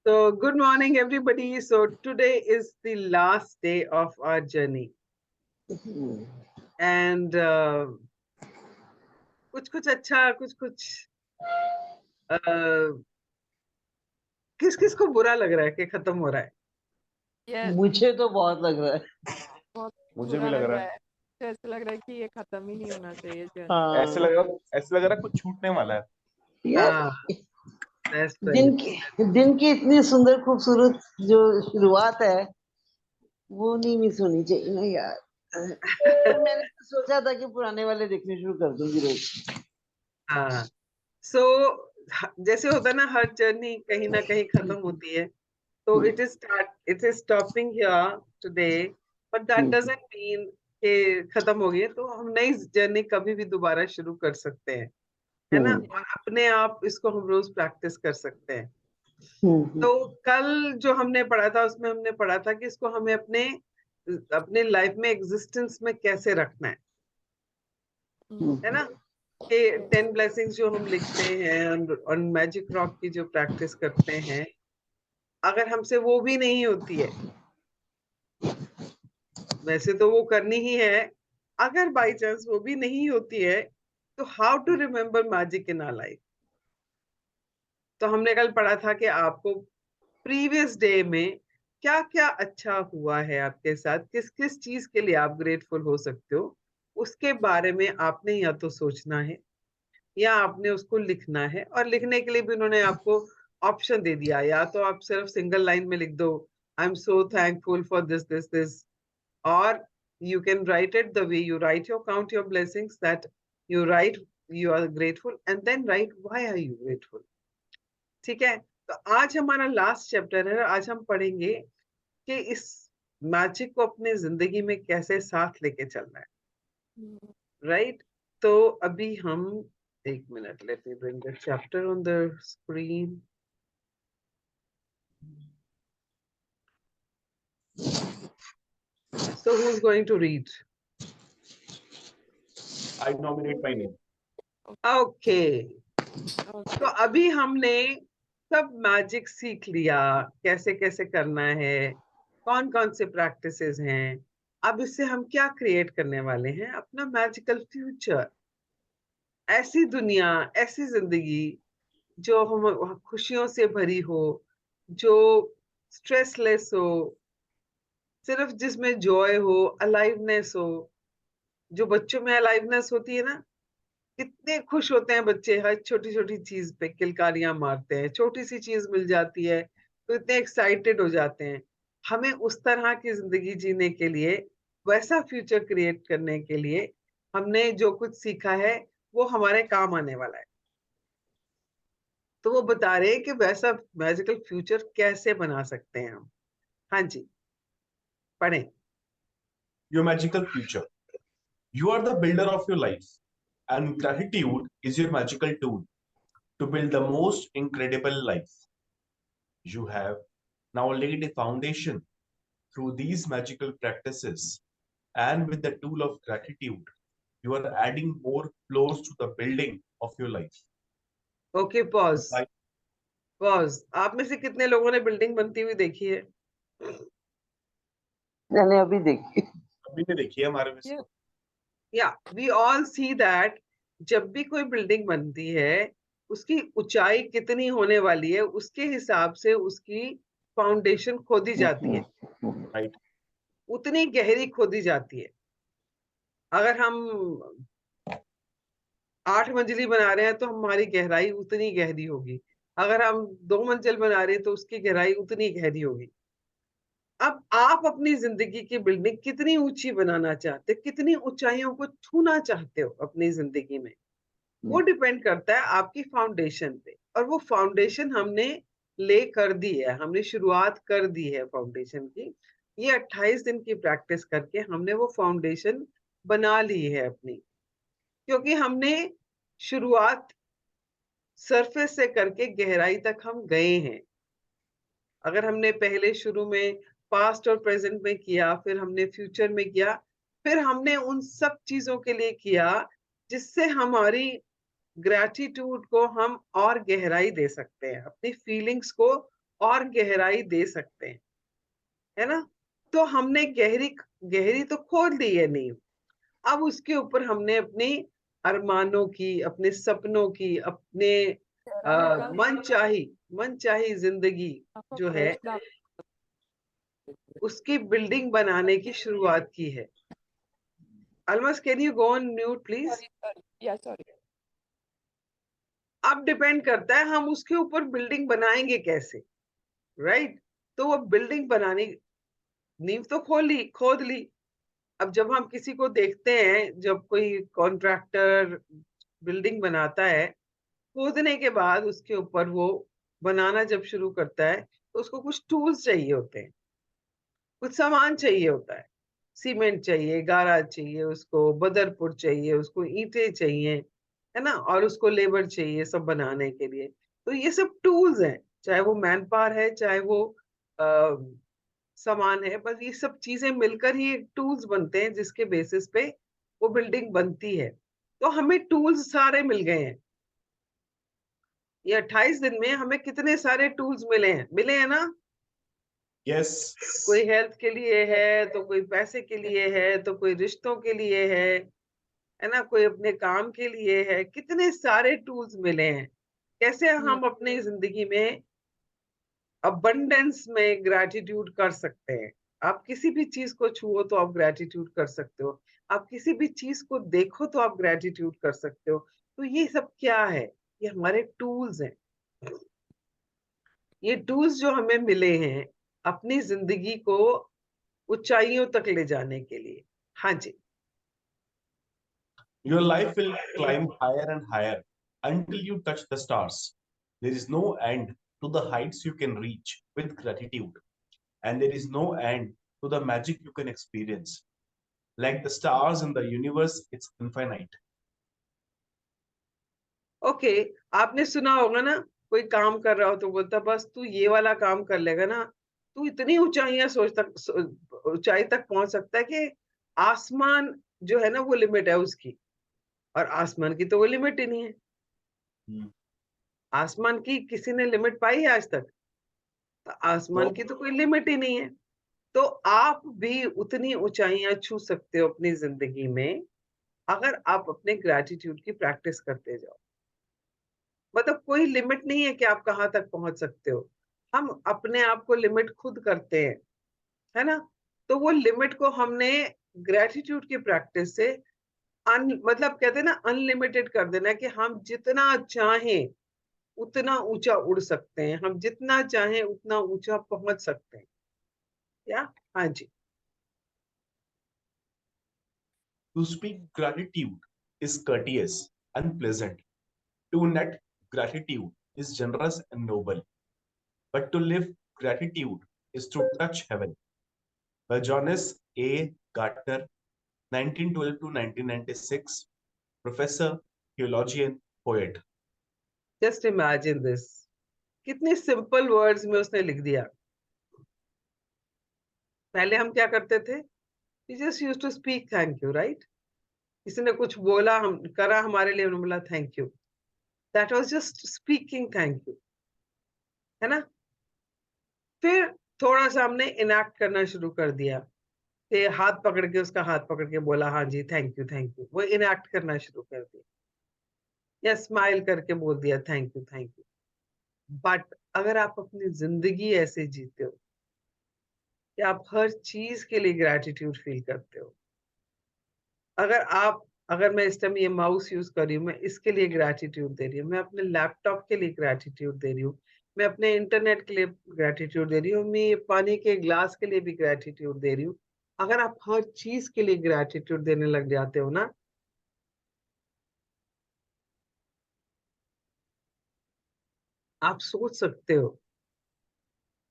So, good morning, everybody. So, today is the last day of our journey. And कुछ अच्छा, कुछ किस किस को बुरा लग रहा है कि खत्म हो रहा है? Yes, मुझे तो बहुत लग रहा है। बहुत मुझे बुरा भी लग लग रहा रहा है। है। तो ऐसा लग रहा है कि ये खत्म ही नहीं होना चाहिए जर्नी। हाँ, ऐसे लग रहा है कुछ छूटने वाला है। यार हाँ, that's right. दिन की इतनी सुंदर खूबसूरत जो शुरुआत है वो नहीं मिस होनी चाहिए ना यार। मैंने तो सोचा था कि पुराने वाले देखने शुरू कर दूंगी रोज। हाँ, so जैसे होता है ना, हर जर्नी कहीं ना कहीं खत्म होती है. So it is stopping here today, but that doesn't mean कि खत्म हो गई. तो हम नई जर्नी कभी भी दोबारा शुरू कर सकते हैं, है ना? और अपने आप इसको हम रोज प्रैक्टिस कर सकते हैं. तो कल जो हमने पढ़ा था उसमें हमने पढ़ा था कि इसको हमें अपने लाइफ में एग्जिस्टेंस में कैसे रखना है ना? कि 10 ब्लेसिंग्स जो हम लिखते हैं और मैजिक रॉक की जो प्रैक्टिस करते हैं, अगर हमसे वो भी नहीं होती है, वैसे तो वो करनी ही है, अगर बाई चांस वो भी नहीं होती है, तो how to remember magic in our life. तो हमने कल पढ़ा था कि आपको प्रीवियस डे में क्या क्या अच्छा हुआ है आपके साथ, किस किस चीज के लिए आप ग्रेटफुल हो सकते हो, उसके बारे में आपने या तो सोचना है या आपने उसको लिखना है. और लिखने के लिए भी उन्होंने आपको ऑप्शन दे दिया, या तो आप सिर्फ सिंगल लाइन में लिख दो, I am so thankful for this this this, और you can write it the way you write your count your blessings, that you write you are grateful and then write why are you grateful. ठीक है? तो आज हमारा last chapter है. आज हम पढ़ेंगे कि इस मैजिक को अपने जिंदगी में कैसे साथ लेके चलना है, राइट? तो अभी हम एक minute, let me bring the chapter on the screen. So who's going to read? I nominate my name. Okay. तो अभी हमने सब मैजिक सीख लिया, कैसे कैसे करना है, कौन कौन से प्रैक्टिसेस हैं. अब इससे हम क्या क्रिएट करने वाले हैं? अपना मैजिकल फ्यूचर. ऐसी दुनिया, ऐसी जिंदगी जो हम खुशियों से भरी हो, जो स्ट्रेसलेस हो, सिर्फ जिसमें जॉय हो, अलाइवनेस हो. जो बच्चों में अलाइवनेस होती है ना, कितने खुश होते हैं बच्चे, हर छोटी छोटी चीज पे किलकारियां मारते हैं, छोटी सी चीज मिल जाती है तो इतने एक्साइटेड हो जाते हैं. हमें उस तरह की जिंदगी जीने के लिए, वैसा फ्यूचर क्रिएट करने के लिए, हमने जो कुछ सीखा है वो हमारे काम आने वाला है. तो वो बता रहे हैं कि वैसा मैजिकल फ्यूचर कैसे बना सकते हैं हम. हाँ जी, पढ़ें. Your magical future. You are the builder of your life, and gratitude is your magical tool to build the most incredible life. You have now laid a foundation through these magical practices, and with the tool of gratitude, you are adding more floors to the building of your life. Okay, pause. Right. Pause. आप में से कितने लोगों ने building बनती हुई देखी है? मैंने अभी देखी। अभी ने देखी है हमारे में से. या वी ऑल सी दैट जब भी कोई बिल्डिंग बनती है, उसकी ऊंचाई कितनी होने वाली है, उसके हिसाब से उसकी फाउंडेशन खोदी जाती है, Right. उतनी गहरी खोदी जाती है. अगर हम 8 मंजिली बना रहे हैं तो हमारी गहराई उतनी गहरी होगी. अगर हम 2 मंजिल बना रहे हैं तो उसकी गहराई उतनी गहरी होगी. अब आप अपनी जिंदगी की बिल्डिंग कितनी ऊंची बनाना चाहते, कितनी ऊंचाइयों को छूना चाहते हो अपनी जिंदगी में, वो डिपेंड करता है आपकी फाउंडेशन पे. और वो फाउंडेशन हमने ले कर दी है, हमने शुरुआत कर दी है फाउंडेशन की. ये 28 दिन की प्रैक्टिस करके हमने वो फाउंडेशन बना ली है अपनी, क्योंकि हमने शुरुआत सरफेस से करके गहराई तक हम गए हैं. अगर हमने पहले शुरू में पास्ट और प्रेजेंट में किया, फिर हमने फ्यूचर में किया, फिर हमने उन सब चीजों के लिए किया जिससे हमारी ग्रैटिट्यूड को हम और गहराई दे सकते हैं, अपनी फीलिंग्स को और गहराई दे सकते हैं, है ना। तो हमने गहरी तो खोद ली है नींव। अब उसके ऊपर हमने अपनी अरमानों की, अपने सपनों की, अपने मनचाही जिंदगी आपको जो है प्रश्न उसकी बिल्डिंग बनाने की शुरुआत की है। Almas, can you go on mute please? Sorry अब डिपेंड करता है हम उसके ऊपर बिल्डिंग बनाएंगे कैसे, राइट। तो वो बिल्डिंग बनानी, नींव तो खोद ली। अब जब हम किसी को देखते हैं, जब कोई कॉन्ट्रैक्टर बिल्डिंग बनाता है, खोदने के बाद उसके ऊपर वो बनाना जब शुरू करता है, तो उसको कुछ टूल्स चाहिए होते हैं, कुछ सामान चाहिए होता है। सीमेंट चाहिए, गारा चाहिए, उसको बदरपुर चाहिए, उसको ईंटें चाहिए, है ना, और उसको लेबर चाहिए सब बनाने के लिए। तो ये सब टूल्स हैं, चाहे वो मैन पावर है, चाहे वो आ, सामान है, बस ये सब चीजें मिलकर ही एक टूल्स बनते हैं जिसके बेसिस पे वो बिल्डिंग बनती है। तो हमें टूल्स सारे मिल गए हैं। ये 28 दिन में हमें कितने सारे टूल्स मिले हैं ना। Yes. कोई हेल्थ के लिए है, तो कोई पैसे के लिए है, तो कोई रिश्तों के लिए है ना, कोई अपने काम के लिए है। कितने सारे टूल्स मिले हैं। कैसे हम अपनी जिंदगी में अबंडेंस में ग्रैटिट्यूड कर सकते हैं। आप किसी भी चीज को छुओ तो आप ग्रैटिट्यूड कर सकते हो, आप किसी भी चीज को देखो तो आप ग्रैटिट्यूड कर सकते हो। तो ये सब क्या है? ये हमारे टूल्स हैं। ये टूल्स जो हमें मिले हैं अपनी जिंदगी को ऊंचाइयों तक ले जाने के लिए। हाँ जी। Your life will climb higher and higher until you touch the stars. There is no end to the heights you can reach with gratitude, and there is no end to the magic you can experience. Like the stars in the universe, it's infinite. Okay, आपने सुना होगा ना, कोई काम कर रहा हो तो बोलता बस तू ये वाला काम कर लेगा ना, तू इतनी ऊंचाई तक पहुंच सकता है कि आसमान जो है ना वो लिमिट है उसकी। और आसमान की तो वो लिमिट ही नहीं है। आसमान की किसी ने लिमिट पाई है आज तक? तो आसमान No. की तो कोई लिमिट ही नहीं है। तो आप भी उतनी ऊंचाइयां छू सकते हो अपनी जिंदगी में, अगर आप अपने ग्रैटिट्यूड की प्रैक्टिस करते जाओ। मतलब कोई लिमिट नहीं है कि आप कहाँ तक पहुंच सकते हो। हम अपने आप को लिमिट खुद करते हैं, है ना। तो वो लिमिट को हमने ग्रेटिट्यूड की प्रैक्टिस से मतलब कहते हैं ना अनलिमिटेड कर देना, कि हम जितना चाहें उतना ऊंचा उड़ सकते हैं, हम जितना चाहें उतना ऊंचा पहुंच सकते हैं। या हाँ जी। To speak gratitude is courteous and pleasant. To net gratitude is generous and noble. But to live gratitude is to touch heaven. By Johannes A. Gartner, 1912 to 1996, professor, theologian, poet. Just imagine this, कितने simple words में उसने लिख दिया। पहले हम क्या करते थे? We just used to speak thank you, right. किसी ने कुछ बोला, हम करा हमारे लिए, उन्होंने बोला thank you. That was just speaking thank you, है ना। फिर थोड़ा सा हमने इनैक्ट करना शुरू कर दिया, कि हाथ पकड़ के, उसका हाथ पकड़ के बोला हाँ जी थैंक यू, वो इनैक्ट करना शुरू कर दिया, या स्माइल करके बोल दिया थैंक यू। बट अगर आप अपनी जिंदगी ऐसे जीते हो कि आप हर चीज के लिए ग्रैटिट्यूड फील करते हो, अगर मैं इस टाइम ये माउस यूज कर रही हूँ, मैं इसके लिए ग्रैटिट्यूड दे रही हूँ, मैं अपने लैपटॉप के लिए ग्रैटिट्यूड दे रही हूँ, मैं अपने इंटरनेट के लिए ग्रैटिट्यूड दे रही हूँ, मैं ये पानी के ग्लास के लिए भी ग्रैटिट्यूड दे रही हूँ। अगर आप हर चीज के लिए ग्रैटिट्यूड देने लग जाते हो ना, आप सोच सकते हो,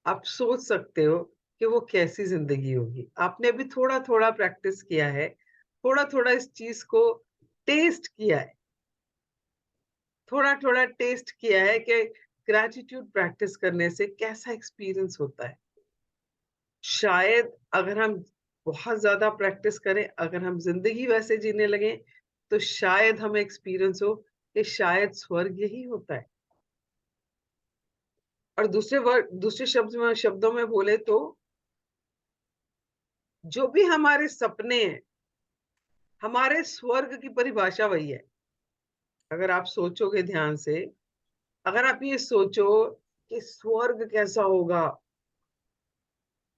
आप सोच सकते हो कि वो कैसी जिंदगी होगी। आपने अभी थोड़ा थोड़ा प्रैक्टिस किया है, थोड़ा थोड़ा इस चीज को टेस्ट किया है, थोड़ा थोड़ा टेस्ट किया है कि ग्रैटिट्यूड प्रैक्टिस करने से कैसा एक्सपीरियंस होता है। शायद अगर हम बहुत ज्यादा प्रैक्टिस करें, अगर हम जिंदगी वैसे जीने लगे, तो शायद हमें एक्सपीरियंस हो कि शायद स्वर्ग यही होता है। और दूसरे शब्दों में बोले तो जो भी हमारे सपने हैं, हमारे स्वर्ग की परिभाषा वही है। अगर आप सोचोगे ध्यान से, अगर आप ये सोचो कि स्वर्ग कैसा होगा,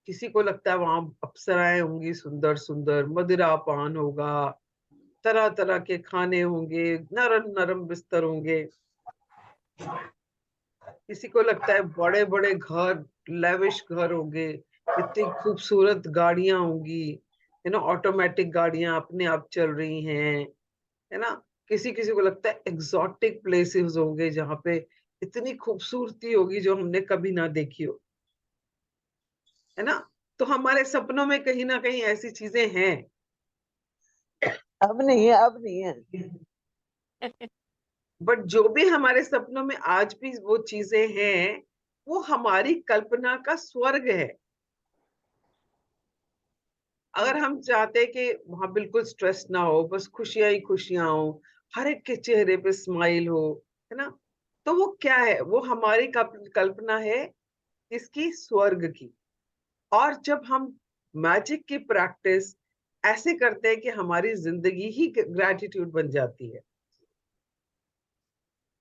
किसी को लगता है वहां अप्सराएं होंगी, सुंदर सुंदर मदिरा पान होगा, तरह तरह के खाने होंगे, नरम नरम बिस्तर होंगे। किसी को लगता है बड़े बड़े घर, लेविश घर होंगे, इतनी खूबसूरत गाड़ियां होंगी, है ना, ऑटोमेटिक गाड़ियां अपने आप चल रही हैं, है ना। किसी किसी को लगता है एग्जॉटिक प्लेसेस होंगे जहाँ पे इतनी खूबसूरती होगी जो हमने कभी ना देखी हो, है ना। तो हमारे सपनों में कहीं ना कहीं ऐसी चीजें हैं। अब नहीं है, अब नहीं है। बट जो भी हमारे सपनों में आज भी वो चीजें हैं, वो हमारी कल्पना का स्वर्ग है। अगर हम चाहते हैं कि वहां बिल्कुल स्ट्रेस ना हो, बस खुशियां ही खुशियां हो, हर एक के चेहरे पे स्माइल हो, है ना, तो वो क्या है, वो हमारी कल्पना है इसकी, स्वर्ग की। और जब हम मैजिक की प्रैक्टिस ऐसे करते हैं कि हमारी जिंदगी ही ग्रेटिट्यूड बन जाती है।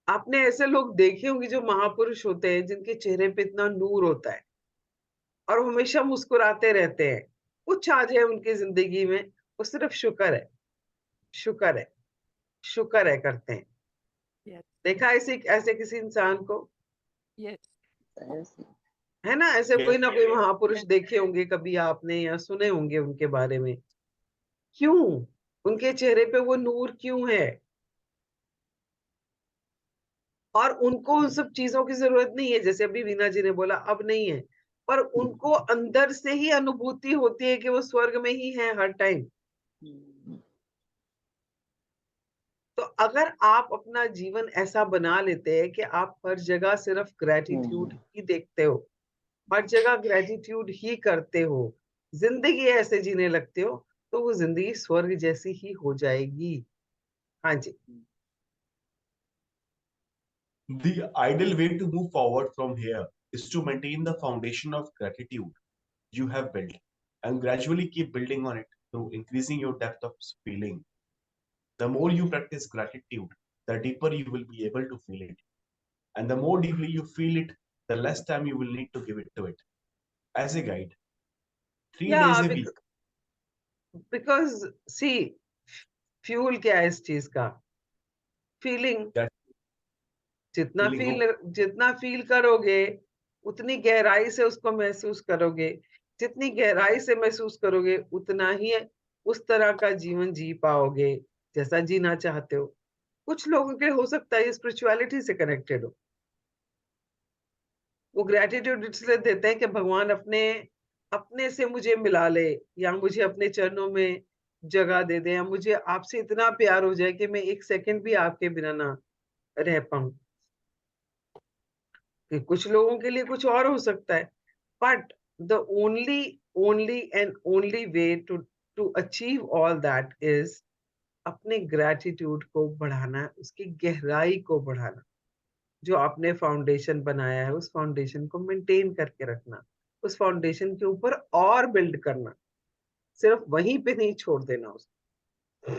आपने ऐसे लोग देखे होंगे जो महापुरुष होते हैं, जिनके चेहरे पे इतना नूर होता है और वो हमेशा मुस्कुराते रहते हैं। कुछ आ जाए उनकी जिंदगी में, वो सिर्फ शुक्र है, शुक्र है, शुक्र है करते हैं। Yes, देखा ऐसे ऐसे किसी इंसान को, yes. ऐसे। है ना, ऐसे Yes. कोई ना कोई महापुरुष देखे होंगे कभी आपने, या सुने होंगे उनके बारे में। क्यों? उनके चेहरे पे वो नूर क्यों है? और उनको उन सब चीजों की जरूरत नहीं है, जैसे अभी वीना जी ने बोला अब नहीं है, पर उनको अंदर से ही अनुभूति होती है कि वो स्वर्ग में ही है हर टाइम। तो अगर आप अपना जीवन ऐसा बना लेते हैं कि आप हर जगह सिर्फ ग्रेटिट्यूड ही देखते हो, हर जगह ग्रेटिट्यूड ही करते हो, जिंदगी ऐसे जीने लगते हो, तो वो जिंदगी स्वर्ग जैसी ही हो जाएगी। हाँ जी। The ideal way to move forward from here is to maintain the foundation of gratitude you have built and gradually keep building on it through increasing your depth of feeling. The more you practice gratitude, the deeper you will be able to feel it. And the more deeply you feel it, the less time you will need to give it to it. As a guide, 3 days या a week. Because see, fuel क्या है इस चीज का? Feeling. That जितना feeling feel हो जितना feel करोगे, उतनी गहराई से उसको महसूस करोगे, जितनी गहराई से महसूस करोगे उतना ही उस तरह का जीवन जी पाओगे जैसा जीना चाहते हो। कुछ लोगों के हो सकता है स्पिरिचुअलिटी से कनेक्टेड हो, वो ग्रेटिट्यूड इसलिए देते हैं कि भगवान अपने अपने से मुझे मिला ले, या मुझे अपने चरणों में जगह दे दे, या मुझे आपसे इतना प्यार हो जाए कि मैं एक सेकंड भी आपके बिना ना रह पाऊं। कि कुछ लोगों के लिए कुछ और हो सकता है, but the only only and only way to to achieve all that is अपने ग्रेटिट्यूड को बढ़ाना, उसकी गहराई को बढ़ाना। जो आपने फाउंडेशन बनाया है, उस फाउंडेशन को मेंटेन करके रखना, उस फाउंडेशन के ऊपर और बिल्ड करना, सिर्फ वहीं पे नहीं छोड़ देना उसको।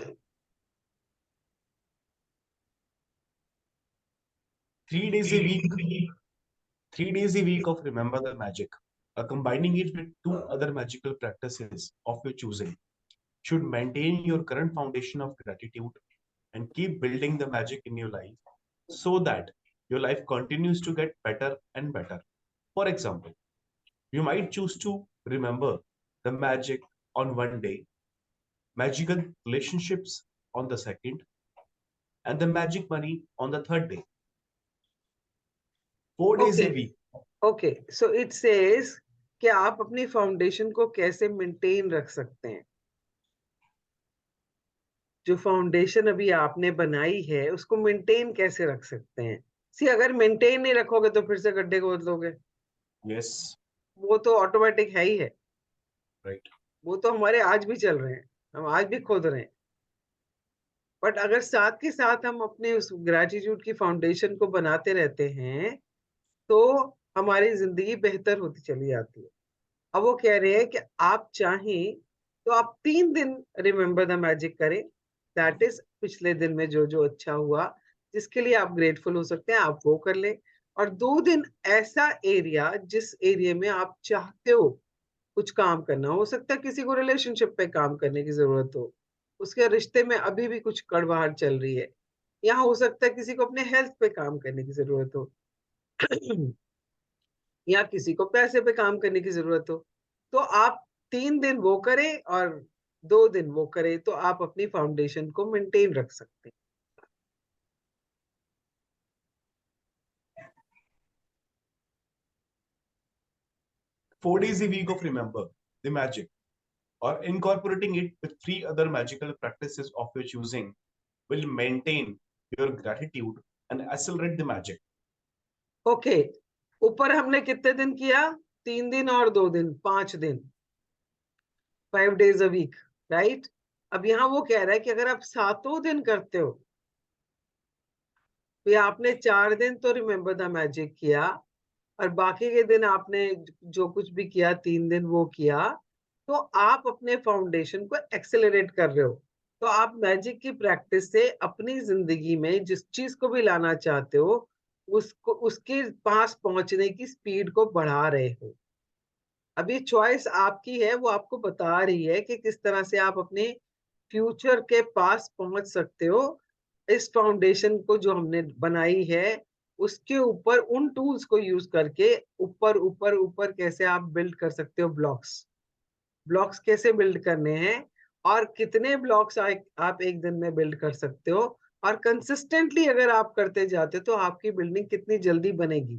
3 days a week, 3 days a week of Remember the Magic, combining it with 2 other magical practices of your choosing, should maintain your current foundation of gratitude and keep building the magic in your life so that your life continues to get better and better. For example, you might choose to remember the magic on one day, magical relationships on the second, and the magic money on the third day. 4 days okay, a week. Okay, so it says कि आप अपनी foundation को कैसे maintain रख सकते हैं। जो foundation अभी आपने बनाई है उसको मेंटेन कैसे रख सकते हैं? सी, अगर मेंटेन नहीं रखोगे तो फिर से गड्ढे खोद लोगे, Yes, वो तो ऑटोमेटिक है ही है। right. वो तो हमारे आज भी चल रहे हैं, हम आज भी खोद रहे हैं। बट अगर साथ के साथ हम अपने उस ग्रेटिट्यूड की फाउंडेशन को बनाते रहते हैं, तो हमारी जिंदगी बेहतर होती चली जाती है। अब वो कह रहे हैं कि आप चाहें तो आप 3 दिन रिमेम्बर द मैजिक करें, दैट इज पिछले दिन में जो जो अच्छा हुआ, जिसके लिए आप ग्रेटफुल हो सकते हैं, आप वो कर लें। और 2 दिन ऐसा एरिया जिस एरिया में आप चाहते हो कुछ काम करना, हो सकता है किसी को रिलेशनशिप पे काम करने की जरूरत हो, उसके रिश्ते में अभी भी कुछ कड़वाहट चल रही है, या हो सकता है किसी को अपने हेल्थ पे काम करने की जरूरत हो या किसी को पैसे पे काम करने की जरूरत हो, तो आप 3 दिन वो करें और 2 दिन वो करें, तो आप अपनी फाउंडेशन को मेंटेन रख सकते हैं। 4 days a week of remember the magic or incorporating it with 3 other magical practices of your choosing will maintain your gratitude and accelerate the magic. Okay, ऊपर हमने कितने दिन किया? 3 दिन और 2 दिन, 5 दिन, 5 days a week, राइट? अब यहाँ वो कह रहा है कि अगर आप 7 दिन करते हो, तो आपने 4 दिन तो रिमेम्बर द मैजिक किया, और बाकी के दिन आपने जो कुछ भी किया 3 दिन वो किया, तो आप अपने फाउंडेशन को एक्सेलरेट कर रहे हो। तो आप मैजिक की प्रैक्टिस से अपनी जिंदगी में जिस चीज को भी लाना चाहते हो, उसको उसके पास पहुंचने की स्पीड को बढ़ा रहे हो। अब ये चॉइस आपकी है, वो आपको बता रही है कि किस तरह से आप अपने फ्यूचर के पास पहुंच सकते हो। इस फाउंडेशन को जो हमने बनाई है, उसके ऊपर उन टूल्स को यूज करके ऊपर ऊपर ऊपर कैसे आप बिल्ड कर सकते हो। ब्लॉक्स ब्लॉक्स कैसे बिल्ड करने हैं, और कितने ब्लॉक्स आप एक दिन में बिल्ड कर सकते हो, और कंसिस्टेंटली अगर आप करते जाते हो तो आपकी बिल्डिंग कितनी जल्दी बनेगी।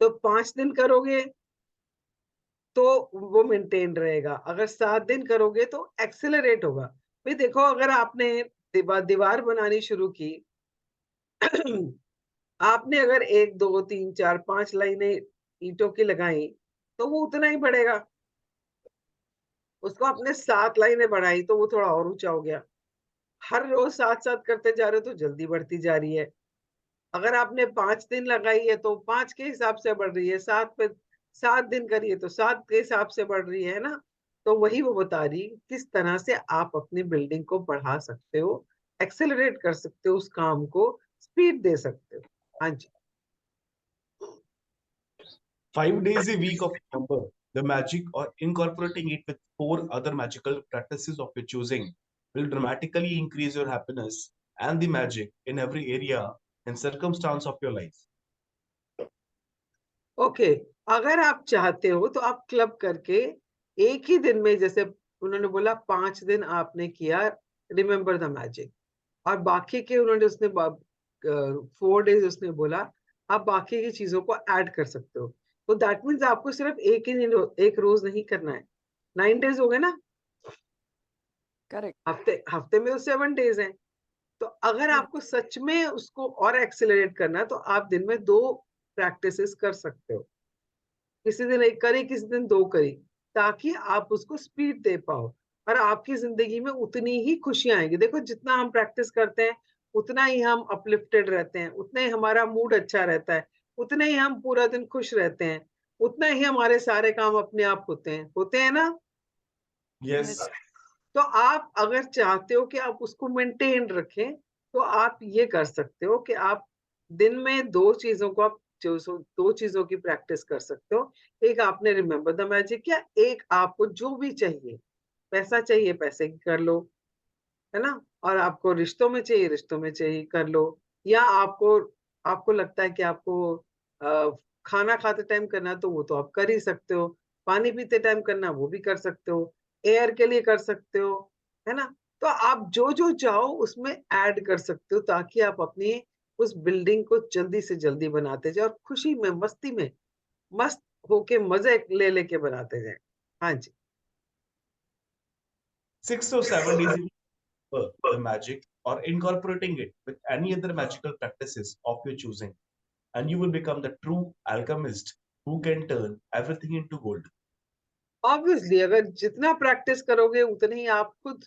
तो 5 दिन करोगे तो वो मेंटेन रहेगा, अगर 7 दिन करोगे तो एक्सेलरेट होगा। भाई देखो, अगर आपने दीवार बनानी शुरू की आपने अगर 1 2 3 4 5 लाइनें ईंटों की लगाई, तो वो उतना ही बढ़ेगा। उसको आपने 7 लाइनें बढ़ाई तो वो थोड़ा और ऊंचा हो गया। हर रोज साथ साथ करते जा रहे हो तो जल्दी बढ़ती जा रही है। अगर आपने 5 दिन लगाई है तो 5 के हिसाब से बढ़ रही है, 7 दिन करिए तो 7 के हिसाब से बढ़ रही है ना। तो वही वो बता रही किस तरह से आप अपनी बिल्डिंग को बढ़ा सकते हो, एक्सेलरेट कर सकते हो, उस काम को स्पीड दे सकते हो। हाँ जी। 5 days a week of remember the magic or incorporating it with 4 other magical practices of your choosing will dramatically increase your happiness and the magic in every area and circumstance of your life. Okay, अगर आप चाहते हो तो आप club करके एक ही दिन में, जैसे उन्होंने बोला 5 दिन आपने किया रिमेम्बर द मैजिक, और बाकी के उन्होंने उसने 4 डेज उसने बोला आप बाकी की चीजों को ऐड कर सकते हो। तो दैट मीन्स आपको सिर्फ एक रोज नहीं करना है। 9 डेज हो गए ना, करेक्ट। हफ्ते हफ्ते में तो 7 डेज हैं। तो अगर आपको सच में उसको और एक्सेलरेट करना है तो आप दिन में 2 प्रैक्टिसेस कर सकते हो। किसी दिन एक करी, किसी दिन 2 करी, ताकि आप उसको स्पीड दे पाओ, और आपकी जिंदगी में उतनी ही खुशियां आएंगी। देखो, जितना हम प्रैक्टिस करते हैं उतना ही हम अपलिफ्टेड रहते हैं, उतना ही हमारा मूड अच्छा रहता है, उतने ही हम पूरा दिन खुश रहते हैं, उतना ही हमारे सारे काम अपने आप होते हैं ना। Yes. तो आप अगर चाहते हो कि आप उसको मेंटेन रखें, तो आप ये कर सकते हो कि आप दिन में 2 चीजों को आप 2 चीजों की प्रैक्टिस कर सकते हो। एक आपने रिमेम्बर द मैजिक किया, एक आपको जो भी चाहिए, पैसा चाहिए पैसे की कर लो, है ना, और आपको रिश्तों में चाहिए कर लो, या आपको आपको लगता है कि आपको खाना खाते टाइम करना है, तो वो तो आप कर ही सकते हो। पानी पीते टाइम करना, वो भी कर सकते हो। एयर के लिए कर सकते हो, है ना। तो आप जो जो चाहो उसमें ऐड कर सकते हो, ताकि आप अपनी उस बिल्डिंग को जल्दी से जल्दी बनाते जाओ, और खुशी में, मस्ती में, मस्त होके मजे ले लेके बनाते जाए। हाँ जी। 6 or 7 days a week the magic or incorporating it with any other magical practices of your choosing, and you will become the true alchemist who can turn everything into gold. Obviously अगर जितना practice करोगे उतने ही आप खुद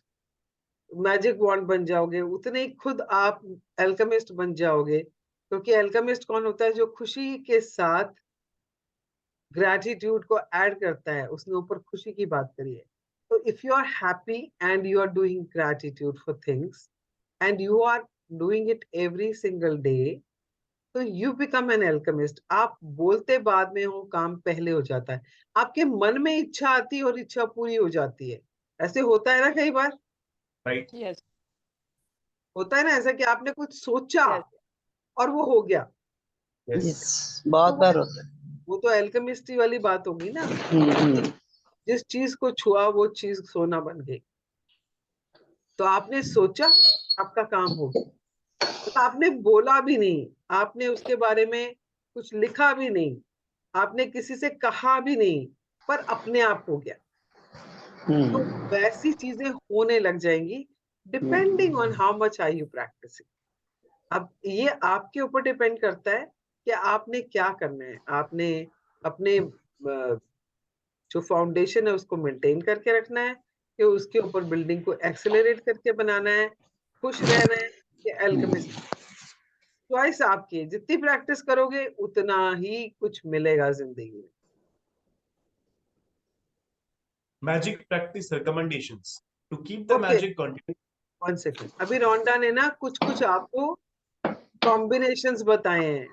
magic wand बन जाओगे, उतने ही खुद आप एल्केमिस्ट बन जाओगे। क्योंकि एल्केमिस्ट कौन होता है? जो खुशी के साथ ग्रैटिट्यूड को ऐड करता है, उसने ऊपर खुशी की बात करी है। तो if you are happy and you are doing gratitude for things and you are doing it every single day, तो यू बिकम एन एल्केमिस्ट। आप बोलते बाद में हो, काम पहले हो जाता है। आपके मन में इच्छा आती है और इच्छा पूरी हो जाती है। ऐसे होता है ना कई बार, Right? Yes. होता है ना ऐसा कि आपने कुछ सोचा Yes. और वो हो गया। Yes. यस, बहुत तो बार होता है। वो तो एल्केमिस्ट्री वाली बात होगी ना। हम्म। जिस चीज को छुआ वो चीज सोना बन गई। तो आपने सोचा, आपका काम हो गया। तो आपने बोला भी नहीं, आपने उसके बारे में कुछ लिखा भी नहीं, आपने किसी से कहा भी नहीं, पर अपने आप हो गया। तो वैसी चीजें होने लग जाएंगी, depending on how much are you practising. अब ये आपके ऊपर डिपेंड करता है कि आपने क्या करना है। आपने अपने जो फाउंडेशन है उसको मेंटेन करके रखना है, कि उसके ऊपर बिल्डिंग को एक्सेलरेट करके बनाना है, खुश रहना है, कि एल्केमिस्ट। चॉइस आपकी है, जितनी प्रैक्टिस करोगे उतना ही कुछ मिलेगा जिंदगी में। Magic practice recommendations to keep the okay, magic continuing. 1 second. अभी रोंडा ने ना कुछ कुछ आपको कॉम्बिनेशंस बताए हैं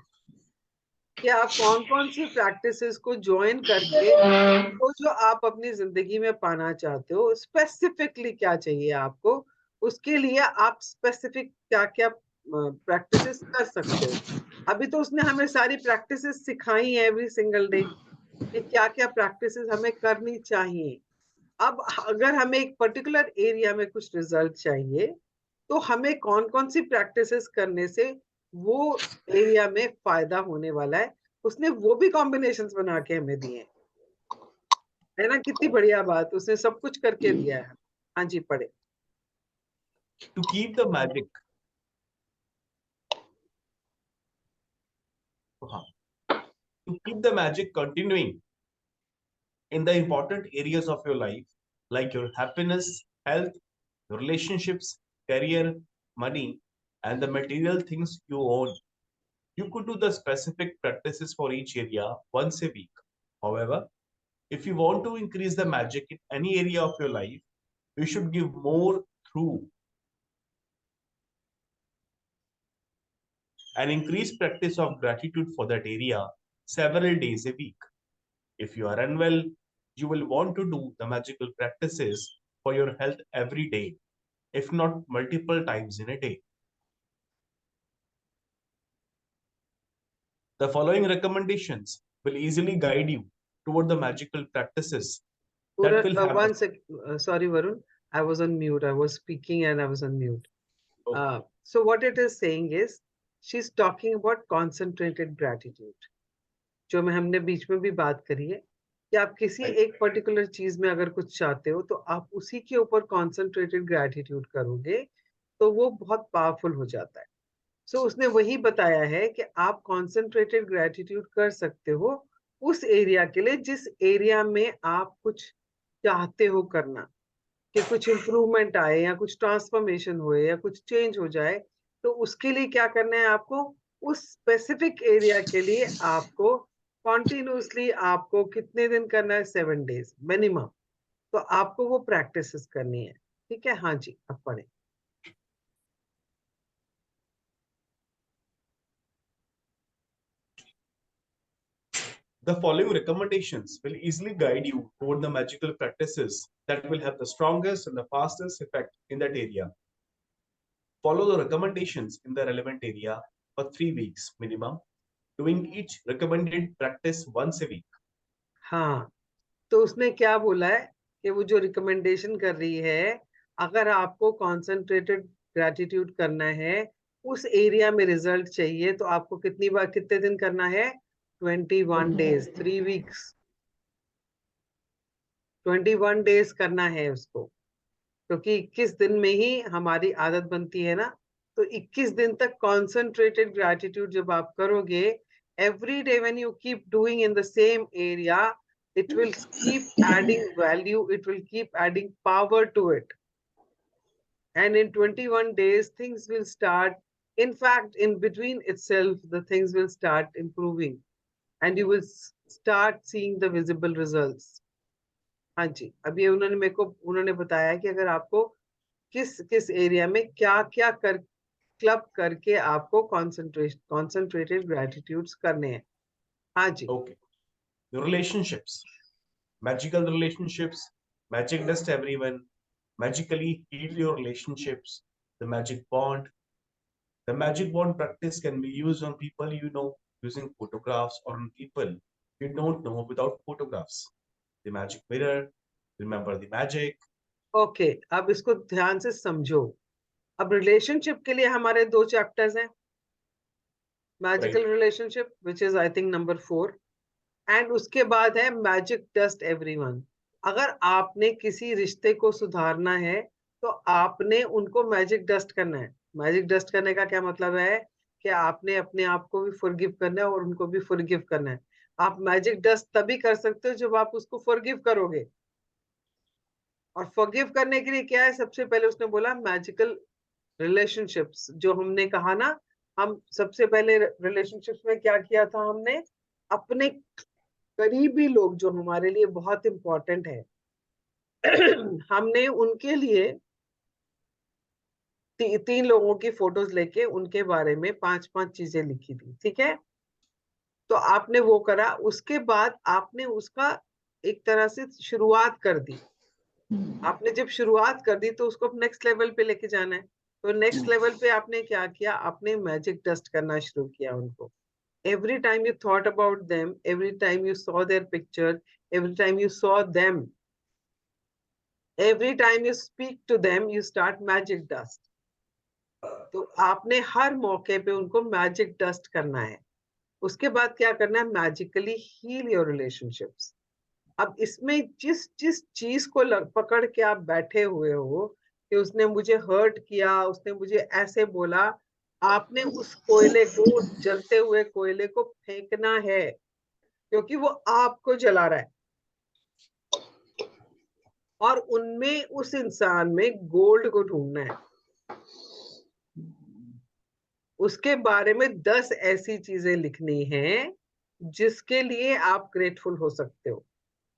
कि आप कौन कौन सी प्रैक्टिसेस को ज्वाइन करके वो जो आप अपनी जिंदगी में पाना चाहते हो, स्पेसिफिकली क्या चाहिए आपको, उसके लिए आप स्पेसिफिक क्या क्या प्रैक्टिसेस कर सकते हो। अभी तो उसने हमें सारी प्रैक्टिसेस सिखाई है एवरी सिंगल डे, कि क्या क्या प्रैक्टिसेस हमें करनी चाहिए। अब अगर हमें एक पर्टिकुलर एरिया में कुछ रिजल्ट चाहिए, तो हमें कौन कौन सी प्रैक्टिसेस करने से वो एरिया में फायदा होने वाला है, उसने वो भी कॉम्बिनेशंस बना के हमें दिए हैं। है ना, कितनी बढ़िया बात, उसने सब कुछ करके दिया है। हाँ जी, पढ़े। To keep the magic. To keep the magic continuing in the important areas of your life, like your happiness, health, your relationships, career, money, and the material things you own, you could do the specific practices for each area once a week. However, if you want to increase the magic in any area of your life, you should give more through an increased practice of gratitude for that area several days a week. If you are unwell, you will want to do the magical practices for your health every day, if not multiple times in a day. The following recommendations will easily guide you toward the magical practices that will have One sec, sorry Varun, I was on mute, I was speaking and I was on mute. So what it is saying is, she's talking about concentrated gratitude, जो मैं हमने बीच में भी बात करी है, कि आप किसी एक पर्टिकुलर चीज में अगर कुछ चाहते हो तो आप उसी के ऊपर कॉन्सेंट्रेटेड ग्रैटिट्यूड करोगे, तो वो बहुत पावरफुल हो जाता है। सो उसने वही बताया है कि आप कॉन्सेंट्रेटेड ग्रैटिट्यूड कर सकते हो उस एरिया के लिए जिस एरिया में आप कुछ चाहते हो करना, कि कुछ इम्प्रूवमेंट आए या कुछ ट्रांसफॉर्मेशन होए या कुछ चेंज हो जाए। तो उसके लिए क्या करना है आपको, उस स्पेसिफिक एरिया के लिए आपको कॉन्टिन्यूसली आपको कितने दिन करना है, 7 डेज मिनिमम। तो आपको वो प्रैक्टिस करनी है। ठीक है, हाँ जी, अब पढ़े। The following recommendations will easily guide you toward the magical practices that will have the strongest and the fastest effect in that area. Follow the recommendations in the relevant area for 3 weeks minimum, doing each recommended practice once a week. हाँ, तो उसने क्या बोला है कि वो जो recommendation कर रही है, अगर आपको कॉन्सेंट्रेटेड ग्रैटिट्यूड करना है, उस एरिया में रिजल्ट चाहिए, तो आपको कितनी बार कितने दिन करना है, 21 डेज, 3 वीक्स, 21 डेज करना है उसको। क्योंकि 21 दिन में ही हमारी आदत बनती है ना। तो 21 दिन तक कॉन्सेंट्रेटेड ग्रैटिट्यूड जब आप करोगे, every day when you keep doing in the same area, it will keep adding value, it will keep adding power to it, and in 21 days things will start, in fact in between itself the things will start improving, and you will start seeing the visible results. हाँ जी, अभी उन्होंने बताया कि अगर आपको किस किस area में क्या क्या क्लब करके आपको कॉन्सेंट्रेटेड ग्रेटिट्यूड्स करने हैं. हाँ जी. Okay. The relationships, magical relationships, magic dust everyone, magically heal your relationships, the magic bond. The magic bond practice can be used on people you know using photographs or on people you don't know without photographs. The magic mirror, remember the magic. Okay, अब इसको ध्यान से समझो. अब relationship के लिए हमारे 2 chapters हैं. Magical relationship which is I think number 4, and उसके बाद है मैजिक डस्ट एवरीवन. अगर आपने किसी रिश्ते को सुधारना है तो आपने उनको मैजिक डस्ट करना है. मैजिक डस्ट करने का क्या मतलब है कि आपने अपने आप को भी फॉरगिव करना है और उनको भी फॉरगिव करना है. आप मैजिक डस्ट तभी कर सकते हो जब आप उसको फॉरगिव करोगे. और फॉरगिव करने के लिए क्या है, सबसे पहले उसने बोला मैजिकल रिलेशनशिप्स. जो हमने कहा ना, हम सबसे पहले रिलेशनशिप्स में क्या किया था, हमने अपने करीबी लोग जो हमारे लिए बहुत इंपॉर्टेंट है हमने उनके लिए 3 लोगों की फोटोज लेके उनके बारे में 5-5 चीजें लिखी थी. ठीक है, तो आपने वो करा. उसके बाद आपने उसका एक तरह से शुरुआत कर दी. आपने जब शुरुआत कर दी तो उसको नेक्स्ट लेवल पे लेके जाना है. तो नेक्स्ट लेवल पे आपने क्या किया, आपने मैजिक डस्ट करना शुरू किया उनको. Every time you thought about them, every time you saw their picture, every time you saw them, every time you speak to them, you start magic dust. तो आपने हर मौके पे उनको मैजिक डस्ट करना है. उसके बाद क्या करना है, मैजिकली हील योर रिलेशनशिप्स. अब इसमें जिस जिस चीज को पकड़ के आप बैठे हुए हो कि उसने मुझे हर्ट किया, उसने मुझे ऐसे बोला, आपने उस कोयले को, जलते हुए कोयले को फेंकना है, क्योंकि वो आपको जला रहा है. और उनमें, उस इंसान में गोल्ड को ढूंढना है. उसके बारे में 10 ऐसी चीजें लिखनी हैं जिसके लिए आप ग्रेटफुल हो सकते हो.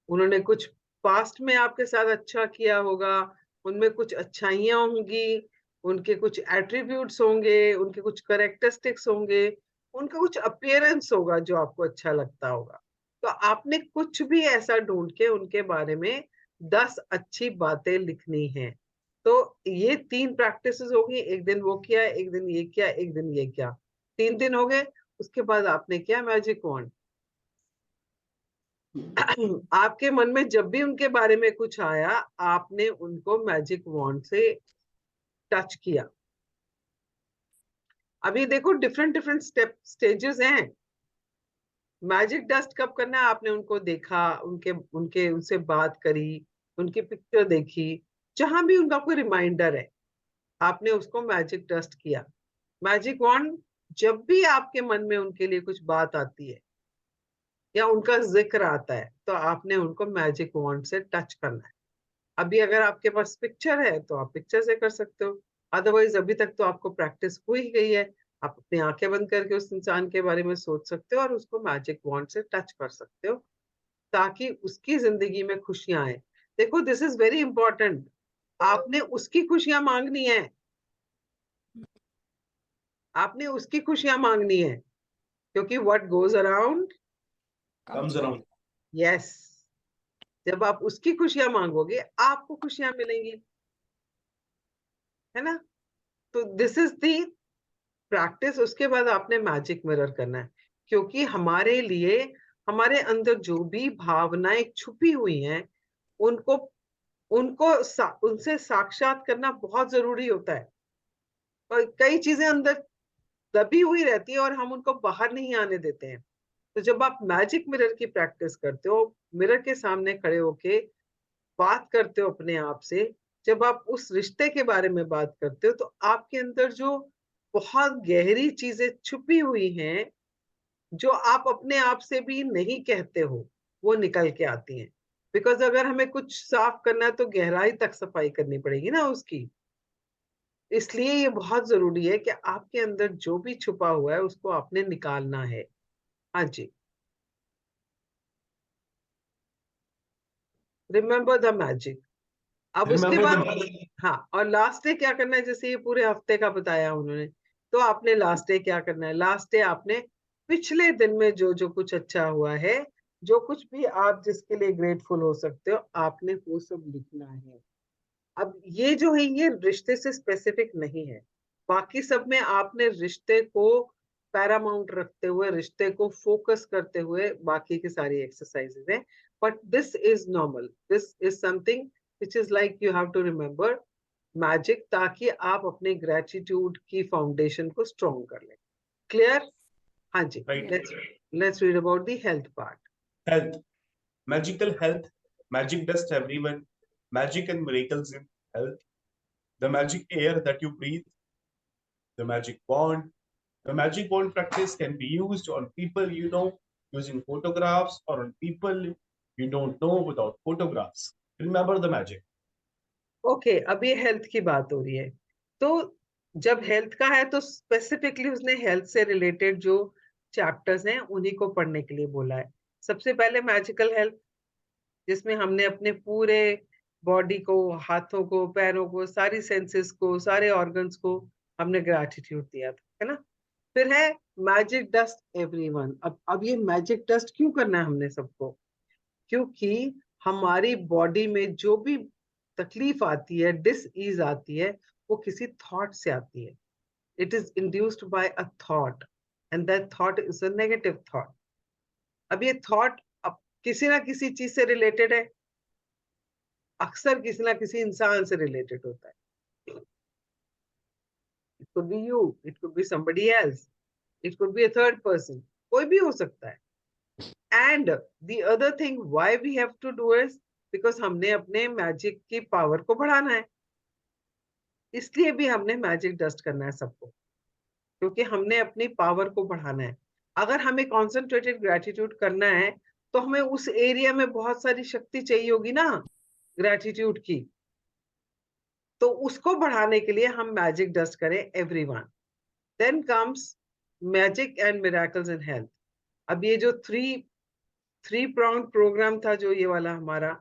उन्होंने कुछ पास्ट में आपके साथ अच्छा किया होगा, उनमें कुछ अच्छाइयां होंगी, उनके कुछ एट्रीब्यूट्स होंगे, उनके कुछ कैरेक्टरिस्टिक्स होंगे, उनका कुछ अपीयरेंस होगा जो आपको अच्छा लगता होगा. तो आपने कुछ भी ऐसा ढूंढ के उनके बारे में 10 अच्छी बातें लिखनी है. तो ये 3 प्रैक्टिसेस होगी. एक दिन वो किया, एक दिन ये किया, एक दिन ये किया. 3 दिन हो गए. उसके बाद आपने किया मैजिक वॉन्ड. आपके मन में जब भी उनके बारे में कुछ आया, आपने उनको मैजिक वॉन्ड से टच किया. अभी देखो डिफरेंट डिफरेंट स्टेजेस हैं. मैजिक डस्ट कब करना है, आपने उनको देखा, उनसे बात करी, उनकी पिक्चर देखी, जहां भी उनका कोई रिमाइंडर है, आपने उसको मैजिक डस्ट किया. मैजिक वॉन्ड जब भी आपके मन में उनके लिए कुछ बात आती है या उनका जिक्र आता है, तो आपने उनको मैजिक वॉन्ड से टच करना है. अभी अगर आपके पास पिक्चर है तो आप पिक्चर से कर सकते हो. अदरवाइज अभी तक तो आपको प्रैक्टिस हो ही गई है. आप अपनी आंखें बंद करके उस इंसान के बारे में सोच सकते हो और उसको मैजिक वॉन्ड से टच कर सकते हो, ताकि उसकी जिंदगी में खुशियां आए. देखो, दिस इज वेरी इंपॉर्टेंट. आपने उसकी खुशियां मांगनी है. आपने उसकी खुशियां मांगनी है, क्योंकि what goes around Comes around. Yes. जब आप उसकी खुशियां मांगोगे, आपको खुशियां मिलेंगी, है ना. तो दिस इज दी प्रैक्टिस. उसके बाद आपने मैजिक मिरर करना है, क्योंकि हमारे लिए, हमारे अंदर जो भी भावनाएं छुपी हुई हैं, उनको उनसे साक्षात करना बहुत जरूरी होता है. और कई चीजें अंदर दबी हुई रहती है और हम उनको बाहर नहीं आने देते हैं. तो जब आप मैजिक मिरर की प्रैक्टिस करते हो, मिरर के सामने खड़े होके बात करते हो अपने आप से, जब आप उस रिश्ते के बारे में बात करते हो, तो आपके अंदर जो बहुत गहरी चीजें छुपी हुई हैं, जो आप अपने आप से भी नहीं कहते हो, वो निकल के आती हैं. बिकॉज अगर हमें कुछ साफ करना है तो गहराई तक सफाई करनी पड़ेगी ना उसकी. इसलिए ये बहुत जरूरी है कि आपके अंदर जो भी छुपा हुआ है उसको आपने निकालना है. हाँ जी. Remember the magic. अब उसके Remember the बाद magic. हाँ, और लास्ट डे क्या करना है, जैसे ये पूरे हफ्ते का बताया उन्होंने, तो आपने लास्ट डे क्या करना है, लास्ट डे आपने पिछले दिन में जो जो कुछ अच्छा हुआ है, जो कुछ भी आप जिसके लिए ग्रेटफुल हो सकते हो, आपने वो सब लिखना है। अब ये जो है ये रिश्ते से स्पेसिफिक नहीं है, बाकी सब में आपने रिश्ते को पैरामाउंट रखते हुए, रिश्ते को फोकस करते हुए बाकी की सारी एक्सरसाइजेज हैं, but this is normal, this is something which is like you have to remember magic, ताकि आप अपने ग्रेटिट्यूड की फाउंडेशन को स्ट्रॉन्ग कर लें। क्लियर? हाँ जी, Right. Let's read about the health part. Health. Magical health. Magic dust everyone. Magic and miracles in health. The magic air that you breathe. The magic wand. The magic wand practice can be used on people you know using photographs or on people you don't know without photographs. Remember the magic. Okay, अब ये health की बात हो रही है, तो जब health का है तो स्पेसिफिकली उसने हेल्थ से रिलेटेड जो चैप्टर्स हैं उन्हीं को पढ़ने के लिए बोला है। सबसे पहले मैजिकल हेल्थ, जिसमें हमने अपने पूरे बॉडी को, हाथों को, पैरों को, सारी सेंसेस को, सारे ऑर्गन्स को हमने ग्रेटिट्यूड दिया था, है ना। फिर है मैजिक डस्ट एवरीवन। अब ये मैजिक डस्ट क्यों करना है हमने सबको, क्योंकि हमारी बॉडी में जो भी तकलीफ आती है, डिस ईज आती है, वो किसी थॉट से आती है। It is induced by a thought, and that thought is a negative thought. अब ये थॉट अब किसी ना किसी चीज से रिलेटेड है, अक्सर किसी ना किसी इंसान से रिलेटेड होता है। It could be you, it could be somebody else, it could be a third person, कोई भी हो सकता है। And the other thing why we have to do is because हमने अपने मैजिक की पावर को बढ़ाना है, इसलिए भी हमने मैजिक डस्ट करना है सबको, क्योंकि हमने अपनी पावर को बढ़ाना है। अगर हमें कॉन्सेंट्रेटेड ग्रेटिट्यूड करना है तो हमें उस एरिया में बहुत सारी शक्ति चाहिए होगी ना, ग्रेटिट्यूड की, तो उसको बढ़ाने के लिए हम मैजिक डस्ट करें everyone. Then comes magic and miracles in health. अब ये जो थ्री प्रॉन्ग प्रोग्राम था, जो ये वाला हमारा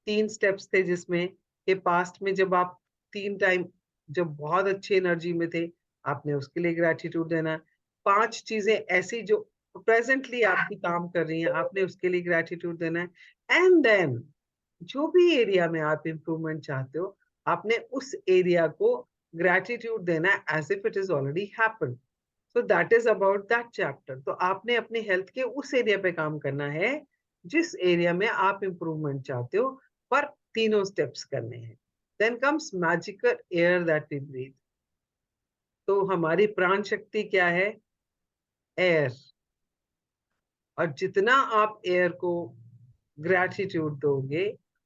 3 स्टेप्स थे, जिसमें के पास्ट में जब आप 3 टाइम जब बहुत अच्छी एनर्जी में थे, आपने उसके लिए ग्रेटिट्यूड देना है। 5 चीजें ऐसी जो प्रेजेंटली आपकी काम कर रही हैं, आपने उसके लिए ग्रेटिट्यूड देना है। एंड देन जो भी एरिया में आप इम्प्रूवमेंट चाहते हो, आपने उस एरिया को ग्रेटिट्यूड देना है as if it is already happened. So that is about that chapter. तो आपने अपनी हेल्थ के उस एरिया पे काम करना है जिस एरिया में आप इम्प्रूवमेंट चाहते हो, पर तीनों स्टेप्स करने हैं। Then comes magical air that we breathe. तो हमारी प्राण शक्ति क्या है? एयर। और जितना आप एयर को ग्रेटिट्यूड दोगे,